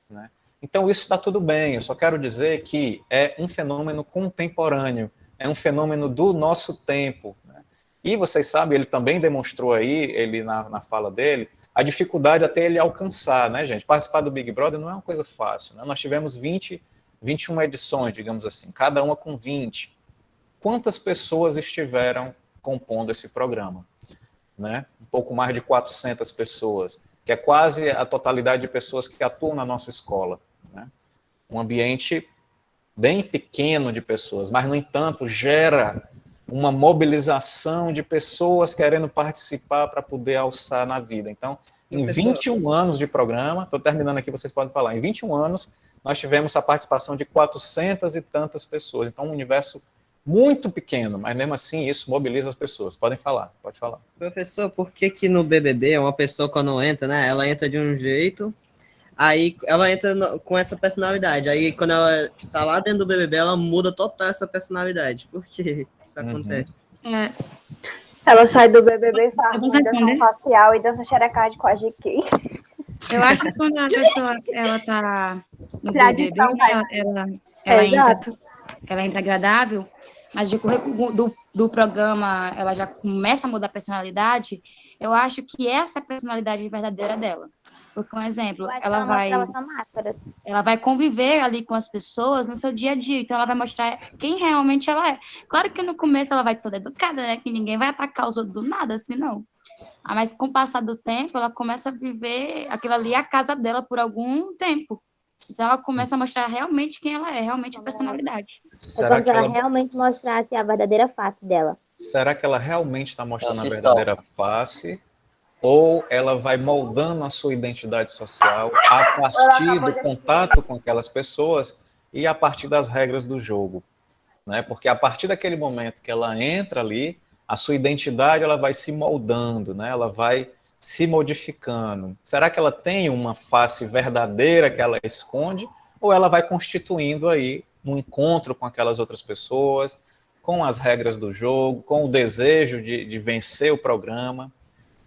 né? Então, isso está tudo bem, eu só quero dizer que é um fenômeno contemporâneo, é um fenômeno do nosso tempo, né? E vocês sabem, ele também demonstrou aí, ele na fala dele, a dificuldade até ele alcançar, né, gente? Participar do Big Brother não é uma coisa fácil, né? Nós tivemos 21 edições, digamos assim, cada uma com 20. Quantas pessoas estiveram compondo esse programa? Né? Um pouco mais de 400 pessoas, que é quase a totalidade de pessoas que atuam na nossa escola, né? Um ambiente bem pequeno de pessoas, mas, no entanto, gera uma mobilização de pessoas querendo participar para poder alçar na vida. Então, em 21 anos de programa, estou terminando aqui, vocês podem falar, em 21 anos, nós tivemos a participação de 400 e tantas pessoas. Então, um universo muito pequeno, mas mesmo assim isso mobiliza as pessoas. Podem falar, pode falar. Professor, por que que no BBB uma pessoa quando entra, né, ela entra de um jeito, aí ela entra com essa personalidade, aí quando ela tá lá dentro do BBB, ela muda total essa personalidade. Por que isso acontece? Ela sai do BBB e faz harmonização facial e dança xerecard com a GK. Eu acho que quando a pessoa ela tá no BBB, ela entra agradável, mas de correr do programa, ela já começa a mudar a personalidade. Eu acho que essa é a personalidade verdadeira dela. Porque, um exemplo, ela vai conviver ali com as pessoas no seu dia a dia, então ela vai mostrar quem realmente ela é. Claro que no começo ela vai toda educada, né? Que ninguém vai atacar os outros do nada, assim, não. Mas com o passar do tempo, ela começa a viver aquilo ali, a casa dela por algum tempo. Então ela começa a mostrar realmente quem ela é, realmente a personalidade. É como se ela realmente mostrasse a verdadeira face dela. Será que ela realmente está mostrando a verdadeira face? Ou ela vai moldando a sua identidade social a partir do contato com aquelas pessoas e a partir das regras do jogo, né? Porque a partir daquele momento que ela entra ali, a sua identidade ela vai se moldando, né? Ela vai se modificando. Será que ela tem uma face verdadeira que ela esconde? Ou ela vai constituindo aí um encontro com aquelas outras pessoas, com as regras do jogo, com o desejo de vencer o programa?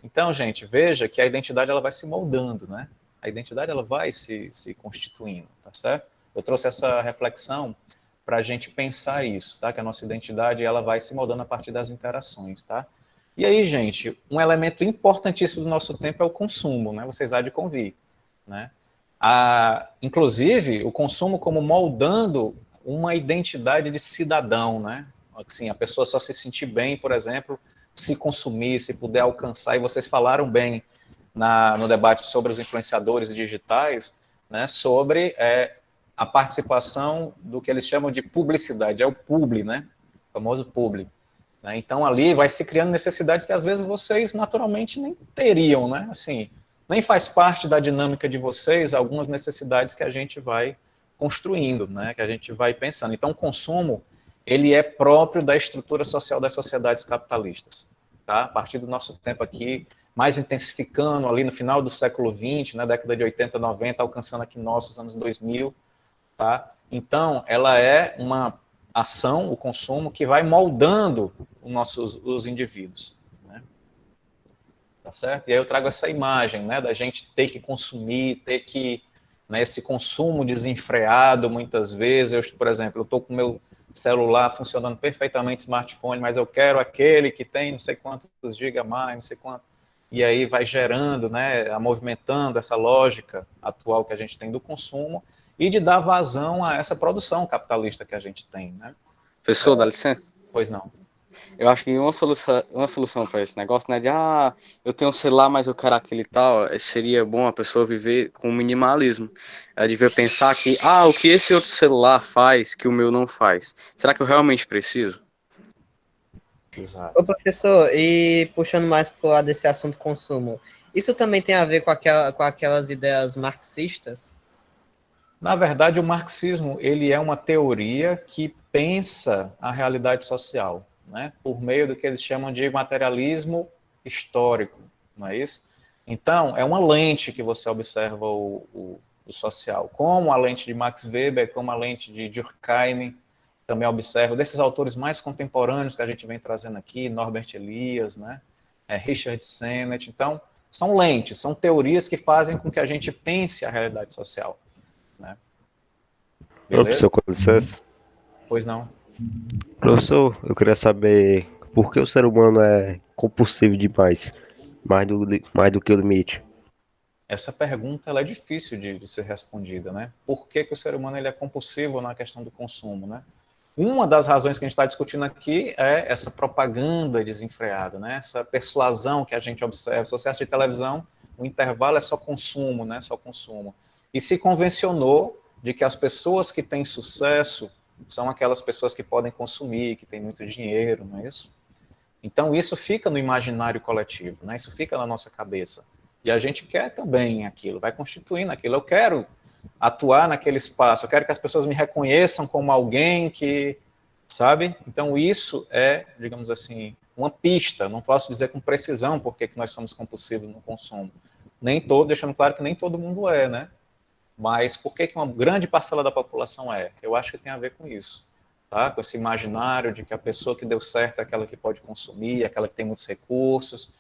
Então, gente, veja que a identidade ela vai se moldando, né? A identidade ela vai se constituindo, tá certo? Eu trouxe essa reflexão para a gente pensar isso, tá? Que a nossa identidade ela vai se moldando a partir das interações, tá? E aí, gente, um elemento importantíssimo do nosso tempo é o consumo, né? Vocês há de convir, né? Inclusive, o consumo como moldando uma identidade de cidadão, né? Assim, a pessoa só se sentir bem, por exemplo, se consumir, se puder alcançar, e vocês falaram bem no debate sobre os influenciadores digitais, né, sobre a participação do que eles chamam de publicidade, é o publi, né, o famoso publi. Né? Então, ali vai se criando necessidades que, às vezes, vocês naturalmente nem teriam, né, assim, nem faz parte da dinâmica de vocês algumas necessidades que a gente vai construindo, né, que a gente vai pensando. Então, o consumo ele é próprio da estrutura social das sociedades capitalistas, tá? A partir do nosso tempo aqui, mais intensificando ali no final do século XX, na década de 80, 90, alcançando aqui nossos anos 2000, tá? Então, ela é ação, o consumo, que vai moldando os indivíduos. Né? Tá certo? E aí eu trago essa imagem, né, da gente ter que consumir, ter que, né, esse consumo desenfreado, muitas vezes. Eu, por exemplo, eu estou com o meu celular funcionando perfeitamente, smartphone, mas eu quero aquele que tem não sei quantos giga a mais, não sei quanto. E aí vai gerando, né, movimentando essa lógica atual que a gente tem do consumo e de dar vazão a essa produção capitalista que a gente tem, né? Professor, dá licença? Pois não. Eu acho que uma solução para esse negócio, né, de eu tenho um celular, mas eu quero aquele e tal, seria bom a pessoa viver com minimalismo. Ela devia pensar que, o que esse outro celular faz que o meu não faz? Será que eu realmente preciso? Exato. Ô, professor, e puxando mais para o lado desse assunto consumo, isso também tem a ver com aquelas ideias marxistas? Na verdade, o marxismo, ele é uma teoria que pensa a realidade social, né, por meio do que eles chamam de materialismo histórico, não é isso? Então, é uma lente que você observa o social, como a lente de Max Weber, como a lente de Durkheim, também observa, desses autores mais contemporâneos que a gente vem trazendo aqui, Norbert Elias, né, Richard Sennett. Então, são lentes, são teorias que fazem com que a gente pense a realidade social. Né? Professor, com licença. Pois não. Professor, eu queria saber por que o ser humano é compulsivo demais, mais do que o limite. Essa pergunta ela é difícil de ser respondida, né? Por que o ser humano ele é compulsivo na questão do consumo, né? Uma das razões que a gente está discutindo aqui é essa propaganda desenfreada, né? Essa persuasão que a gente observa. Se você assiste televisão, o intervalo é só consumo, né? Só consumo. E se convencionou de que as pessoas que têm sucesso são aquelas pessoas que podem consumir, que têm muito dinheiro, não é isso? Então isso fica no imaginário coletivo, né? Isso fica na nossa cabeça. E a gente quer também aquilo, vai constituindo aquilo. Eu quero atuar naquele espaço, eu quero que as pessoas me reconheçam como alguém que, sabe? Então isso é, digamos assim, uma pista. Não posso dizer com precisão porque que nós somos compulsivos no consumo. Deixando claro que nem todo mundo é, né? Mas por que uma grande parcela da população é? Eu acho que tem a ver com isso, tá? Com esse imaginário de que a pessoa que deu certo é aquela que pode consumir, aquela que tem muitos recursos,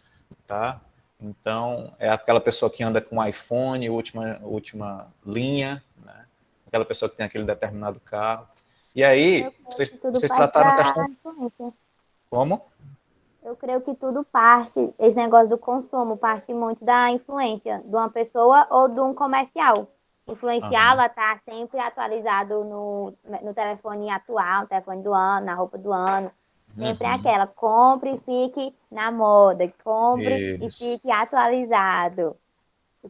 tá? Então, é aquela pessoa que anda com iPhone, última linha, né? Aquela pessoa que tem aquele determinado carro. E aí, vocês trataram a questão... Como? Eu creio que tudo parte, esse negócio do consumo, parte muito da influência de uma pessoa ou de um comercial. Influenciá-la está sempre atualizado no telefone atual, no telefone do ano, na roupa do ano. Sempre é aquela, compre e fique na moda, compre e fique atualizado.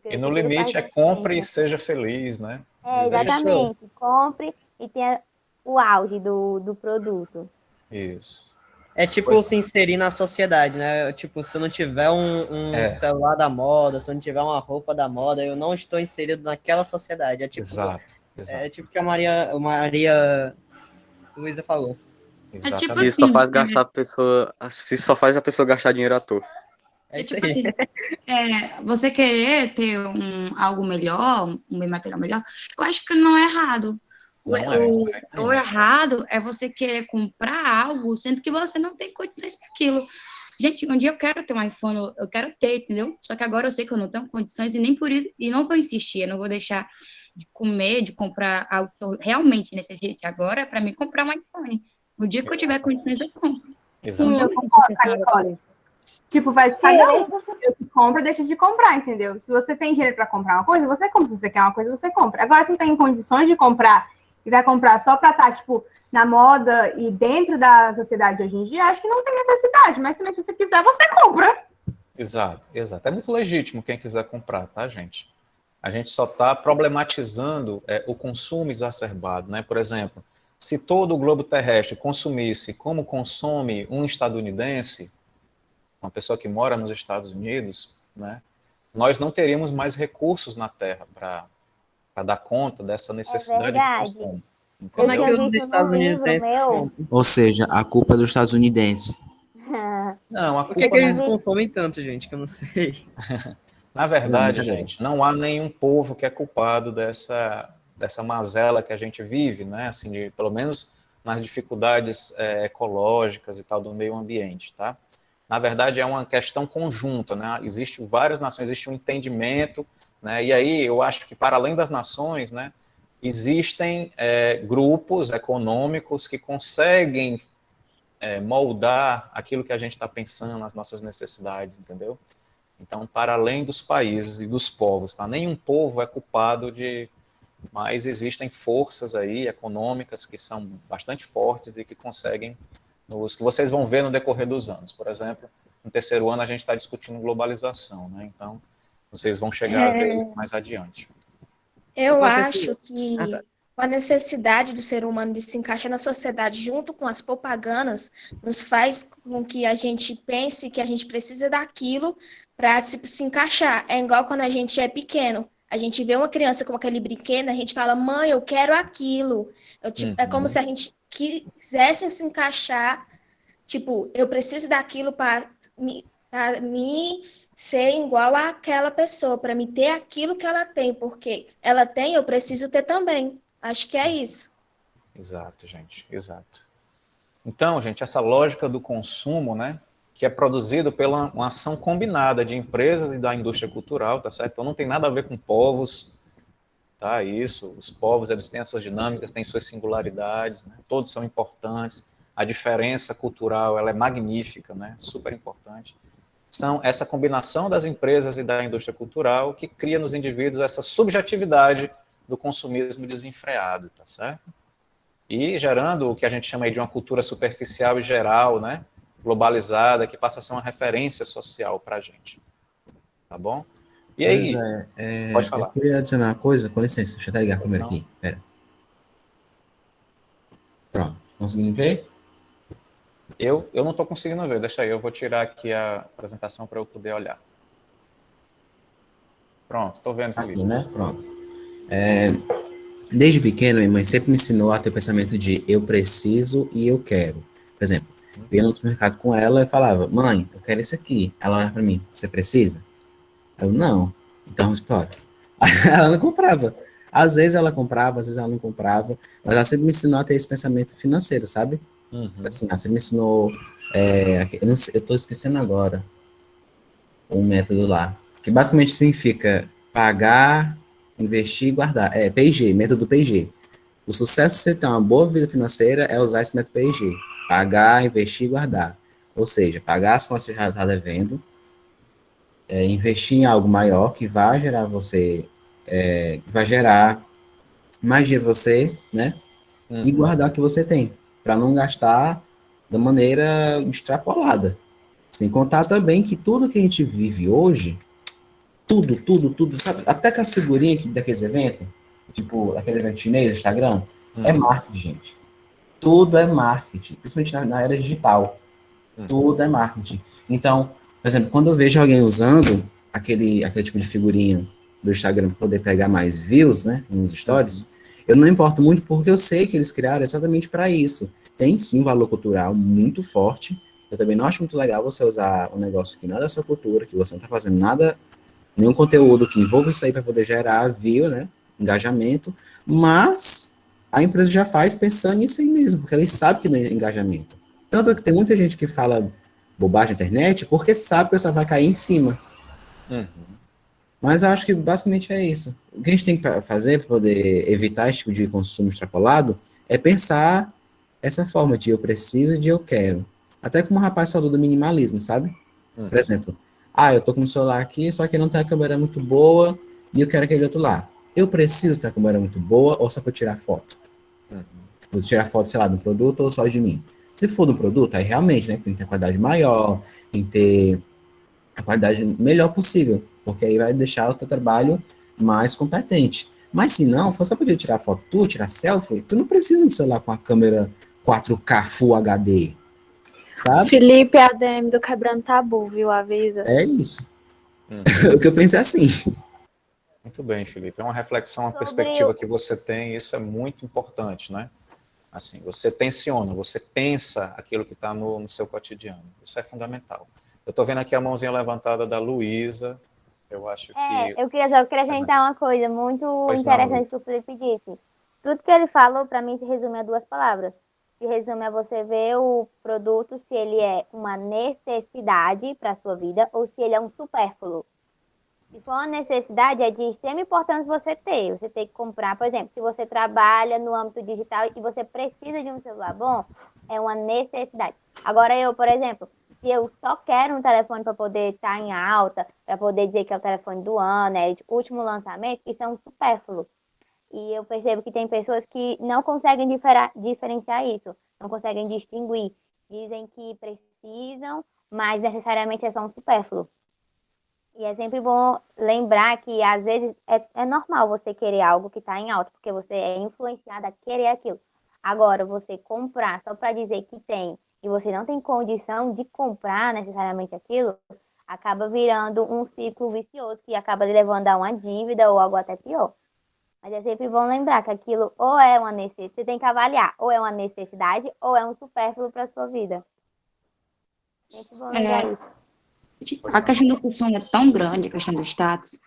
E no limite é compre e seja feliz, né? Exatamente, compre e tenha o auge do produto. Isso. É tipo se inserir na sociedade, né? Tipo, se eu não tiver um celular da moda, se eu não tiver uma roupa da moda, eu não estou inserido naquela sociedade. É tipo, exato. É tipo que a Maria Luísa falou. É tipo Isso só assim, faz gastar a pessoa. Só faz a pessoa gastar dinheiro à toa. É tipo assim, você querer ter algo melhor, um bem material melhor, eu acho que não é errado. O errado é você querer comprar algo, sendo que você não tem condições para aquilo. Gente, um dia eu quero ter um iPhone, eu quero ter, entendeu? Só que agora eu sei que eu não tenho condições e nem por isso, e não vou insistir, eu não vou deixar de comer, de comprar algo que eu realmente necessite agora para mim comprar um iPhone. No dia que eu tiver condições, eu compro. Sim, eu concordo. Tipo, vai de cada um. Você compra, deixa de comprar, entendeu? Se você tem dinheiro para comprar uma coisa, você compra. Se você quer uma coisa, você compra. Agora, se não tem condições de comprar e vai comprar só para estar, tipo, na moda e dentro da sociedade hoje em dia, acho que não tem necessidade. Mas também, se você quiser, você compra. Exato. É muito legítimo quem quiser comprar, tá, gente? A gente só está problematizando o consumo exacerbado, né? Por exemplo, se todo o globo terrestre consumisse como consome um estadunidense, uma pessoa que mora nos Estados Unidos, né, nós não teríamos mais recursos na Terra para dar conta dessa necessidade de consumo. Como é que os estadunidenses compram? Ou seja, a culpa é dos estadunidenses. Não, a Por culpa que eles consomem tanto, gente, que eu não sei. Na verdade, gente, não há nenhum povo que é culpado dessa mazela que a gente vive, né? Assim, pelo menos nas dificuldades ecológicas e tal do meio ambiente, tá? Na verdade, é uma questão conjunta, né? Existem várias nações, existe um entendimento, né? E aí eu acho que, para além das nações, né, existem grupos econômicos que conseguem moldar aquilo que a gente está pensando, as nossas necessidades, entendeu? Então, para além dos países e dos povos, tá? Nenhum povo é culpado de... Mas existem forças aí econômicas que são bastante fortes e que conseguem, que vocês vão ver no decorrer dos anos. Por exemplo, no terceiro ano a gente está discutindo globalização, né? Então, vocês vão chegar a ver isso mais adiante. Eu acho que a necessidade do ser humano de se encaixar na sociedade junto com as propagandas nos faz com que a gente pense que a gente precisa daquilo para se encaixar. É igual quando a gente é pequeno. A gente vê uma criança com aquele brinquedo, a gente fala, mãe, eu quero aquilo. É como se a gente quisesse se encaixar, tipo, eu preciso daquilo para me ser igual àquela pessoa, para me ter aquilo que ela tem, porque ela tem, eu preciso ter também. Acho que é isso. Exato, gente, exato. Então, gente, essa lógica do consumo, né, que é produzido pela uma ação combinada de empresas e da indústria cultural, tá certo? Então não tem nada a ver com povos, tá? Isso, os povos, eles têm as suas dinâmicas, têm suas singularidades, né? Todos são importantes. A diferença cultural, ela é magnífica, né? Super importante. São essa combinação das empresas e da indústria cultural que cria nos indivíduos essa subjetividade do consumismo desenfreado, tá certo? E gerando o que a gente chama aí de uma cultura superficial e geral, né? Globalizada, que passa a ser uma referência social para a gente. Tá bom? E aí? Pode falar. Eu queria adicionar uma coisa, com licença, deixa eu até ligar primeiro aqui. Pera. Pronto, conseguindo ver? Eu não estou conseguindo ver, deixa aí, eu vou tirar aqui a apresentação para eu poder olhar. Pronto, estou vendo, Felipe. Aqui, né? Pronto. Desde pequeno, minha mãe sempre me ensinou a ter o pensamento de eu preciso e eu quero. Por exemplo, eu ia no supermercado com ela e falava, mãe, eu quero isso aqui. Ela olhava para mim, você precisa? Eu, não. Então, explora. Ela não comprava. Às vezes ela comprava, às vezes ela não comprava, mas ela sempre me ensinou a ter esse pensamento financeiro, sabe? Assim, ela sempre me ensinou, eu tô esquecendo agora um método lá, que basicamente significa pagar, investir e guardar. P&G, método P&G. O sucesso de você ter uma boa vida financeira é usar esse método P&G. Pagar, investir e guardar. Ou seja, pagar as contas que você já está devendo, investir em algo maior que vai gerar vai gerar mais dinheiro para você, né? E guardar o que você tem, para não gastar da maneira extrapolada. Sem contar também que tudo que a gente vive hoje, tudo, sabe? Até com a figurinha daqueles eventos, tipo aquele evento chinês do Instagram, é marketing, gente. Tudo é marketing, principalmente na era digital. Tudo é marketing. Então, por exemplo, quando eu vejo alguém usando aquele tipo de figurinha do Instagram para poder pegar mais views, né, nos stories, eu não importo muito porque eu sei que eles criaram exatamente para isso. Tem sim um valor cultural muito forte. Eu também não acho muito legal você usar um negócio que não é da sua cultura, que você não está fazendo nada, nenhum conteúdo que envolva isso aí para poder gerar view, né, engajamento, mas a empresa já faz pensando nisso aí mesmo, porque eles sabem que não é engajamento. Tanto que tem muita gente que fala bobagem na internet porque sabe que essa vai cair em cima. Mas eu acho que basicamente é isso. O que a gente tem que fazer para poder evitar esse tipo de consumo extrapolado é pensar essa forma de eu preciso e de eu quero. Até como o rapaz falou do minimalismo, sabe? Por exemplo, eu tô com um celular aqui, só que não tem a câmera muito boa e eu quero aquele outro lá. Eu preciso ter a câmera muito boa ou só para tirar foto? Vou tirar foto, sei lá, do produto ou só de mim? Se for do produto, aí realmente, né, tem que ter a qualidade maior, tem que ter a qualidade melhor possível, porque aí vai deixar o teu trabalho mais competente. Mas se não, for só poder tirar foto tirar selfie, tu não precisa de um celular com a câmera 4K Full HD, sabe? Felipe ADM do Quebrando Tabu, viu? Avisa. É isso. O que eu pensei assim. Muito bem, Felipe. É uma reflexão, uma perspectiva que você tem, e isso é muito importante, né? Assim, você tensiona, você pensa aquilo que está no seu cotidiano. Isso é fundamental. Eu estou vendo aqui a mãozinha levantada da Luísa. Eu acho que... Eu queria só acrescentar uma coisa muito interessante que o Felipe disse. Tudo que ele falou, para mim, se resume a duas palavras. se resume a você ver o produto se ele é uma necessidade para a sua vida ou se ele é um supérfluo. Se for uma necessidade, é de extrema importância você ter. Você tem que comprar, por exemplo, se você trabalha no âmbito digital e você precisa de um celular bom, é uma necessidade. Agora eu, por exemplo, se eu só quero um telefone para poder estar em alta, para poder dizer que é o telefone do ano, é o último lançamento, isso é um supérfluo. E eu percebo que tem pessoas que não conseguem diferenciar isso, não conseguem distinguir. Dizem que precisam, mas necessariamente é só um supérfluo. E é sempre bom lembrar que, às vezes, é normal você querer algo que está em alta, porque você é influenciado a querer aquilo. Agora, você comprar só para dizer que tem, e você não tem condição de comprar necessariamente aquilo, acaba virando um ciclo vicioso, que acaba levando a uma dívida ou algo até pior. Mas é sempre bom lembrar que aquilo ou é uma necessidade, você tem que avaliar, ou é uma necessidade, ou é um supérfluo para a sua vida. Sempre bom lembrar isso. A questão do consumo é tão grande, a questão do status,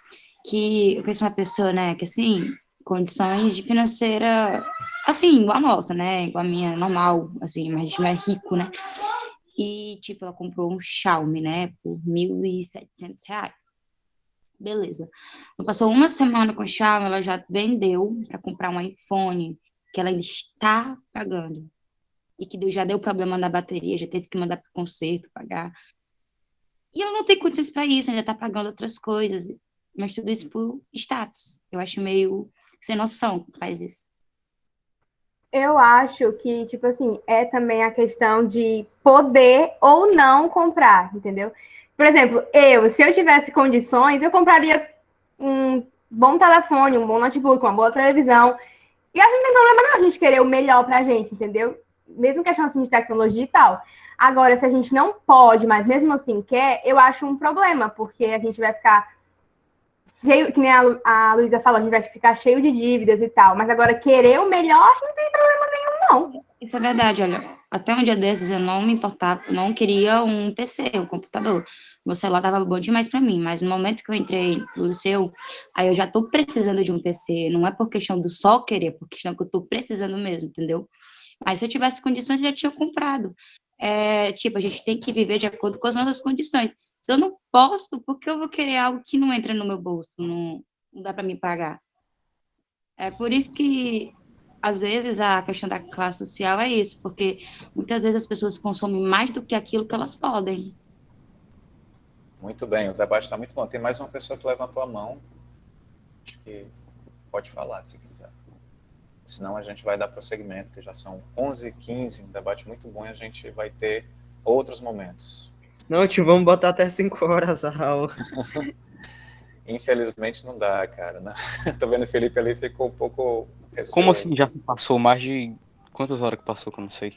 que eu conheço uma pessoa, né, que, assim, condições de financeira, assim, igual a nossa, né, igual a minha, normal, assim, mas a gente não é rico, né, e, tipo, ela comprou um Xiaomi, né, por R$ 1.700. Beleza. Não passou uma semana com o Xiaomi, ela já vendeu para comprar um iPhone, que ela ainda está pagando, e que já deu problema na bateria, já teve que mandar para o conserto, pagar. E ela não tem condições para isso, ainda está pagando outras coisas. Mas tudo isso por status. Eu acho meio sem noção que faz isso. Eu acho que, tipo assim, é também a questão de poder ou não comprar, entendeu? Por exemplo, se eu tivesse condições, eu compraria um bom telefone, um bom notebook, uma boa televisão. E acho que não tem problema não a gente querer o melhor pra gente, entendeu? Mesmo questão assim de tecnologia e tal. Agora, se a gente não pode, mas mesmo assim quer, eu acho um problema, porque a gente vai ficar cheio, que nem a Luísa falou, a gente vai ficar cheio de dívidas e tal. Mas agora, querer o melhor, acho que não tem problema nenhum, não. Isso é verdade, olha. Até um dia desses eu não me importava, eu não queria um PC, um computador. Meu celular tava bom demais para mim, mas no momento que eu entrei no liceu, aí eu já tô precisando de um PC. Não é por questão do só querer, é por questão que eu tô precisando mesmo, entendeu? Mas se eu tivesse condições, eu já tinha comprado. Tipo, a gente tem que viver de acordo com as nossas condições. Se eu não posso, por que eu vou querer algo que não entra no meu bolso? Não dá para me pagar. É por isso que, às vezes, a questão da classe social é isso, porque muitas vezes as pessoas consomem mais do que aquilo que elas podem. Muito bem, o debate está muito bom. Tem mais uma pessoa que levantou a mão. Acho que pode falar, se quiser. Senão a gente vai dar prosseguimento, que já são 11h15, um debate muito bom e a gente vai ter outros momentos. Não, tio, vamos botar até 5 horas a aula. Infelizmente não dá, cara. Né? Tô vendo o Felipe ali, ficou um pouco receoso. Como assim já se passou mais de... Quantas horas que passou que eu não sei?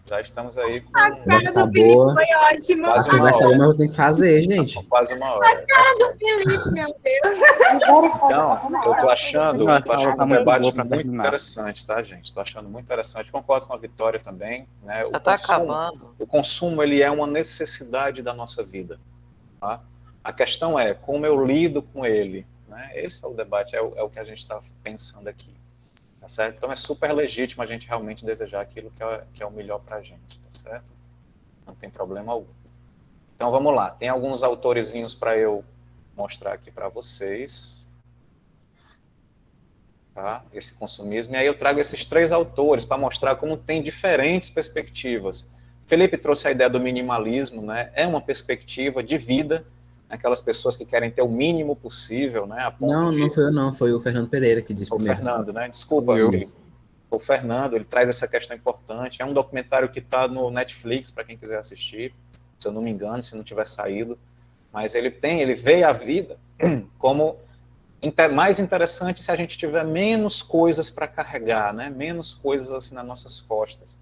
Já estamos aí com... A cara do Felipe foi ótima. A conversa é eu tenho que fazer, gente. Quase uma hora. A cara do Felipe, meu Deus. Então, eu tô achando um debate muito interessante, tá, gente? Tô achando muito interessante. Concordo com a Vitória também. Né? Já tá acabando. O consumo, ele é uma necessidade da nossa vida. Tá? A questão é como eu lido com ele. Né? Esse é o debate, é o que a gente está pensando aqui. Tá certo? Então é super legítimo a gente realmente desejar aquilo que é o melhor para a gente, tá certo? Não tem problema algum. Então vamos lá, tem alguns autorzinhos para eu mostrar aqui para vocês. Tá? Esse consumismo. E aí eu trago esses 3 autores para mostrar como tem diferentes perspectivas. Felipe trouxe a ideia do minimalismo, né? É uma perspectiva de vida, aquelas pessoas que querem ter o mínimo possível, né? Não foi eu não, foi o Fernando Pereira que disse primeiro. O Fernando, né? Desculpa, o Fernando, ele traz essa questão importante. É um documentário que está no Netflix, para quem quiser assistir, se eu não me engano, se não tiver saído. Mas ele vê a vida como mais interessante se a gente tiver menos coisas para carregar, né? Menos coisas assim nas nossas costas.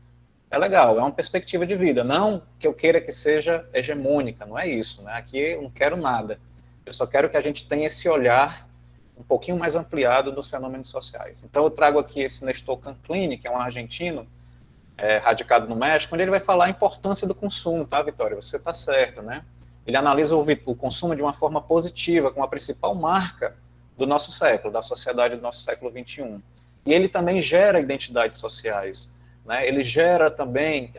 É legal, é uma perspectiva de vida, não que eu queira que seja hegemônica, não é isso, né? Aqui eu não quero nada, eu só quero que a gente tenha esse olhar um pouquinho mais ampliado dos fenômenos sociais. Então eu trago aqui esse Néstor Canclini, que é um argentino, radicado no México, onde ele vai falar a importância do consumo, tá, Vitória? Você está certa, né? Ele analisa o consumo de uma forma positiva, como a principal marca do nosso século, da sociedade do nosso século XXI. E ele também gera identidades sociais. né? Ele gera também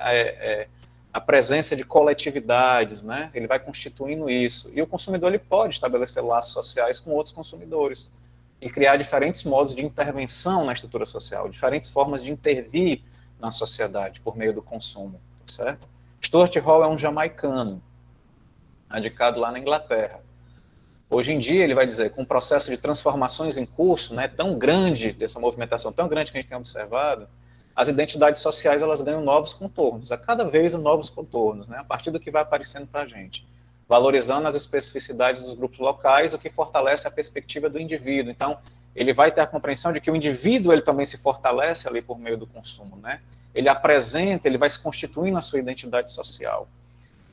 a presença de coletividades, né? Ele vai constituindo isso. E o consumidor ele pode estabelecer laços sociais com outros consumidores e criar diferentes modos de intervenção na estrutura social, diferentes formas de intervir na sociedade por meio do consumo, certo? Stuart Hall é um jamaicano, radicado lá na Inglaterra. Hoje em dia, ele vai dizer, com um processo de transformações em curso, né, tão grande, dessa movimentação tão grande que a gente tem observado, as identidades sociais elas ganham novos contornos, a cada vez novos contornos, né, a partir do que vai aparecendo para a gente, valorizando as especificidades dos grupos locais, o que fortalece a perspectiva do indivíduo. Então, ele vai ter a compreensão de que o indivíduo ele também se fortalece ali por meio do consumo, né? Ele apresenta, ele vai se constituindo a sua identidade social,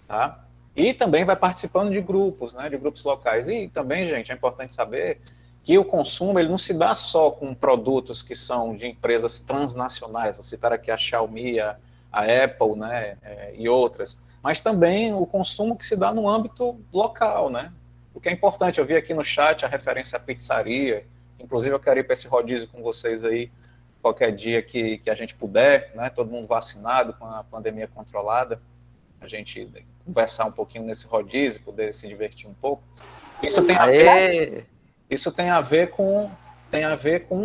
tá? E também vai participando de grupos, né, de grupos locais. E também, gente, é importante saber que o consumo ele não se dá só com produtos que são de empresas transnacionais, vou citar aqui a Xiaomi, a Apple, né, e outras, mas também o consumo que se dá no âmbito local, né? O que é importante, eu vi aqui no chat a referência à pizzaria, inclusive eu quero ir para esse rodízio com vocês aí, qualquer dia que a gente puder, né, todo mundo vacinado, com a pandemia controlada, a gente conversar um pouquinho nesse rodízio, poder se divertir um pouco. Isso tem a ver com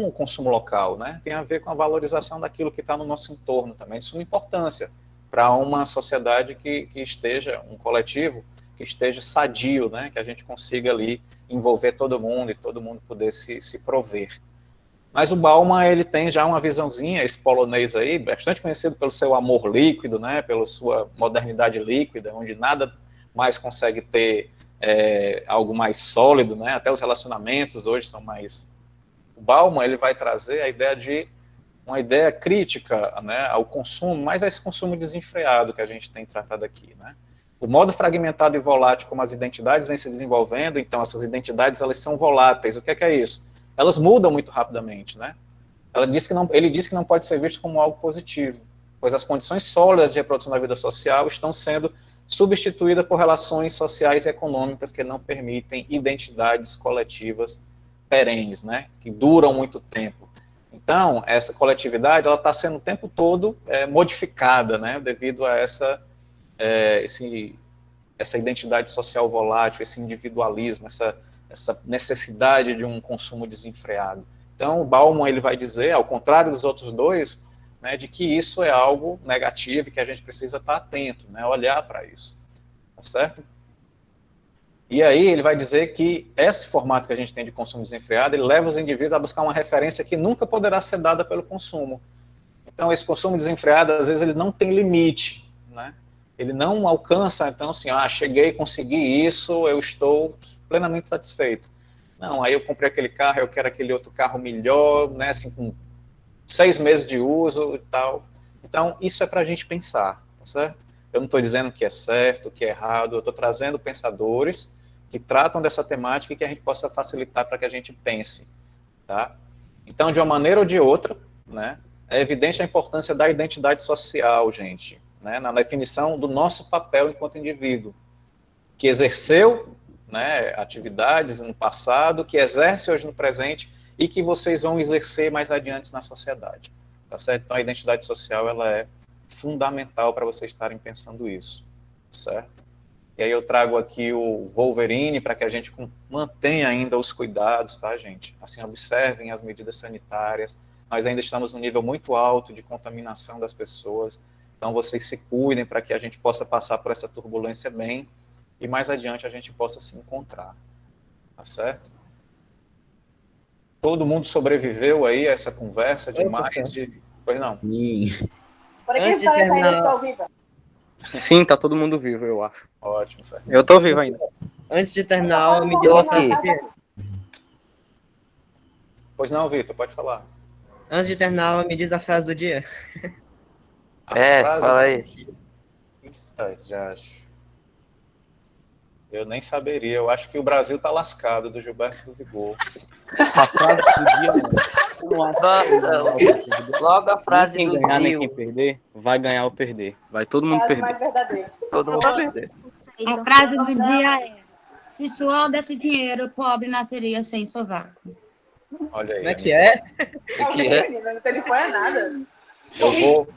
o consumo local, né? Tem a ver com a valorização daquilo que está no nosso entorno também, de suma importância para uma sociedade que esteja, um coletivo, que esteja sadio, né? Que a gente consiga ali envolver todo mundo e todo mundo poder se prover. Mas o Bauman, ele tem já uma visãozinha, esse polonês aí, bastante conhecido pelo seu amor líquido, né, pela sua modernidade líquida, onde nada mais consegue ter algo mais sólido, né, até os relacionamentos hoje são mais... O Bauman, ele vai trazer a ideia de uma ideia crítica, né, ao consumo, mas a esse consumo desenfreado que a gente tem tratado aqui, né. O modo fragmentado e volátil como as identidades vêm se desenvolvendo, então essas identidades, elas são voláteis. O que é isso? Elas mudam muito rapidamente, né? Ele diz que não pode ser visto como algo positivo, pois as condições sólidas de reprodução da vida social estão sendo substituídas por relações sociais e econômicas que não permitem identidades coletivas perenes, né? Que duram muito tempo. Então, essa coletividade, ela está sendo o tempo todo modificada, né? Devido a essa identidade social volátil, esse individualismo, essa necessidade de um consumo desenfreado. Então, o Bauman ele vai dizer, ao contrário dos outros dois, né, de que isso é algo negativo e que a gente precisa estar atento, né, olhar para isso, tá certo? E aí ele vai dizer que esse formato que a gente tem de consumo desenfreado, ele leva os indivíduos a buscar uma referência que nunca poderá ser dada pelo consumo. Então, esse consumo desenfreado, às vezes, ele não tem limite, né? Ele não alcança, então, assim, cheguei, consegui isso, eu estou plenamente satisfeito. Não, aí eu comprei aquele carro, eu quero aquele outro carro melhor, né, assim, com 6 meses de uso e tal. Então, isso é para a gente pensar, tá certo? Eu não estou dizendo que é certo, que é errado, eu estou trazendo pensadores que tratam dessa temática e que a gente possa facilitar para que a gente pense, tá? Então, de uma maneira ou de outra, né, é evidente a importância da identidade social, gente, né, na definição do nosso papel enquanto indivíduo, que exerceu, né, atividades no passado, que exerce hoje no presente e que vocês vão exercer mais adiante na sociedade, tá certo? Então a identidade social ela é fundamental para vocês estarem pensando isso, certo? E aí eu trago aqui o Wolverine para que a gente mantenha ainda os cuidados, tá, gente? Assim, observem as medidas sanitárias, nós ainda estamos num nível muito alto de contaminação das pessoas, então vocês se cuidem para que a gente possa passar por essa turbulência bem, e mais adiante a gente possa se encontrar, tá certo? Todo mundo sobreviveu aí a essa conversa de mais de... Pois não? Sim. Antes de terminar... Sim, tá todo mundo vivo, eu acho. Ótimo, Fernando. Eu tô vivo ainda. Antes de terminar a aula, me diz a frase do dia. Pois não, Vitor, pode falar. Antes de terminar a aula, me diz a frase do dia. Fala aí. Já acho. Eu nem saberia. Eu acho que o Brasil tá lascado, do Gilberto do Vigor. A frase do dia... Logo a frase quem do ganhar, nem Zil. quem perder, vai ganhar ou perder. Vai todo mundo perder. Todo mundo vai perder. A frase do dia é: se suor desse dinheiro, pobre nasceria sem sovaco. Olha aí. Como é que é? O que é? Não tem nada. Eu vou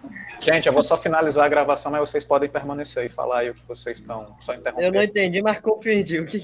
Gente, eu vou só finalizar a gravação, mas vocês podem permanecer e falar aí o que vocês estão só interrompendo. Eu não entendi, mas compreendi. O que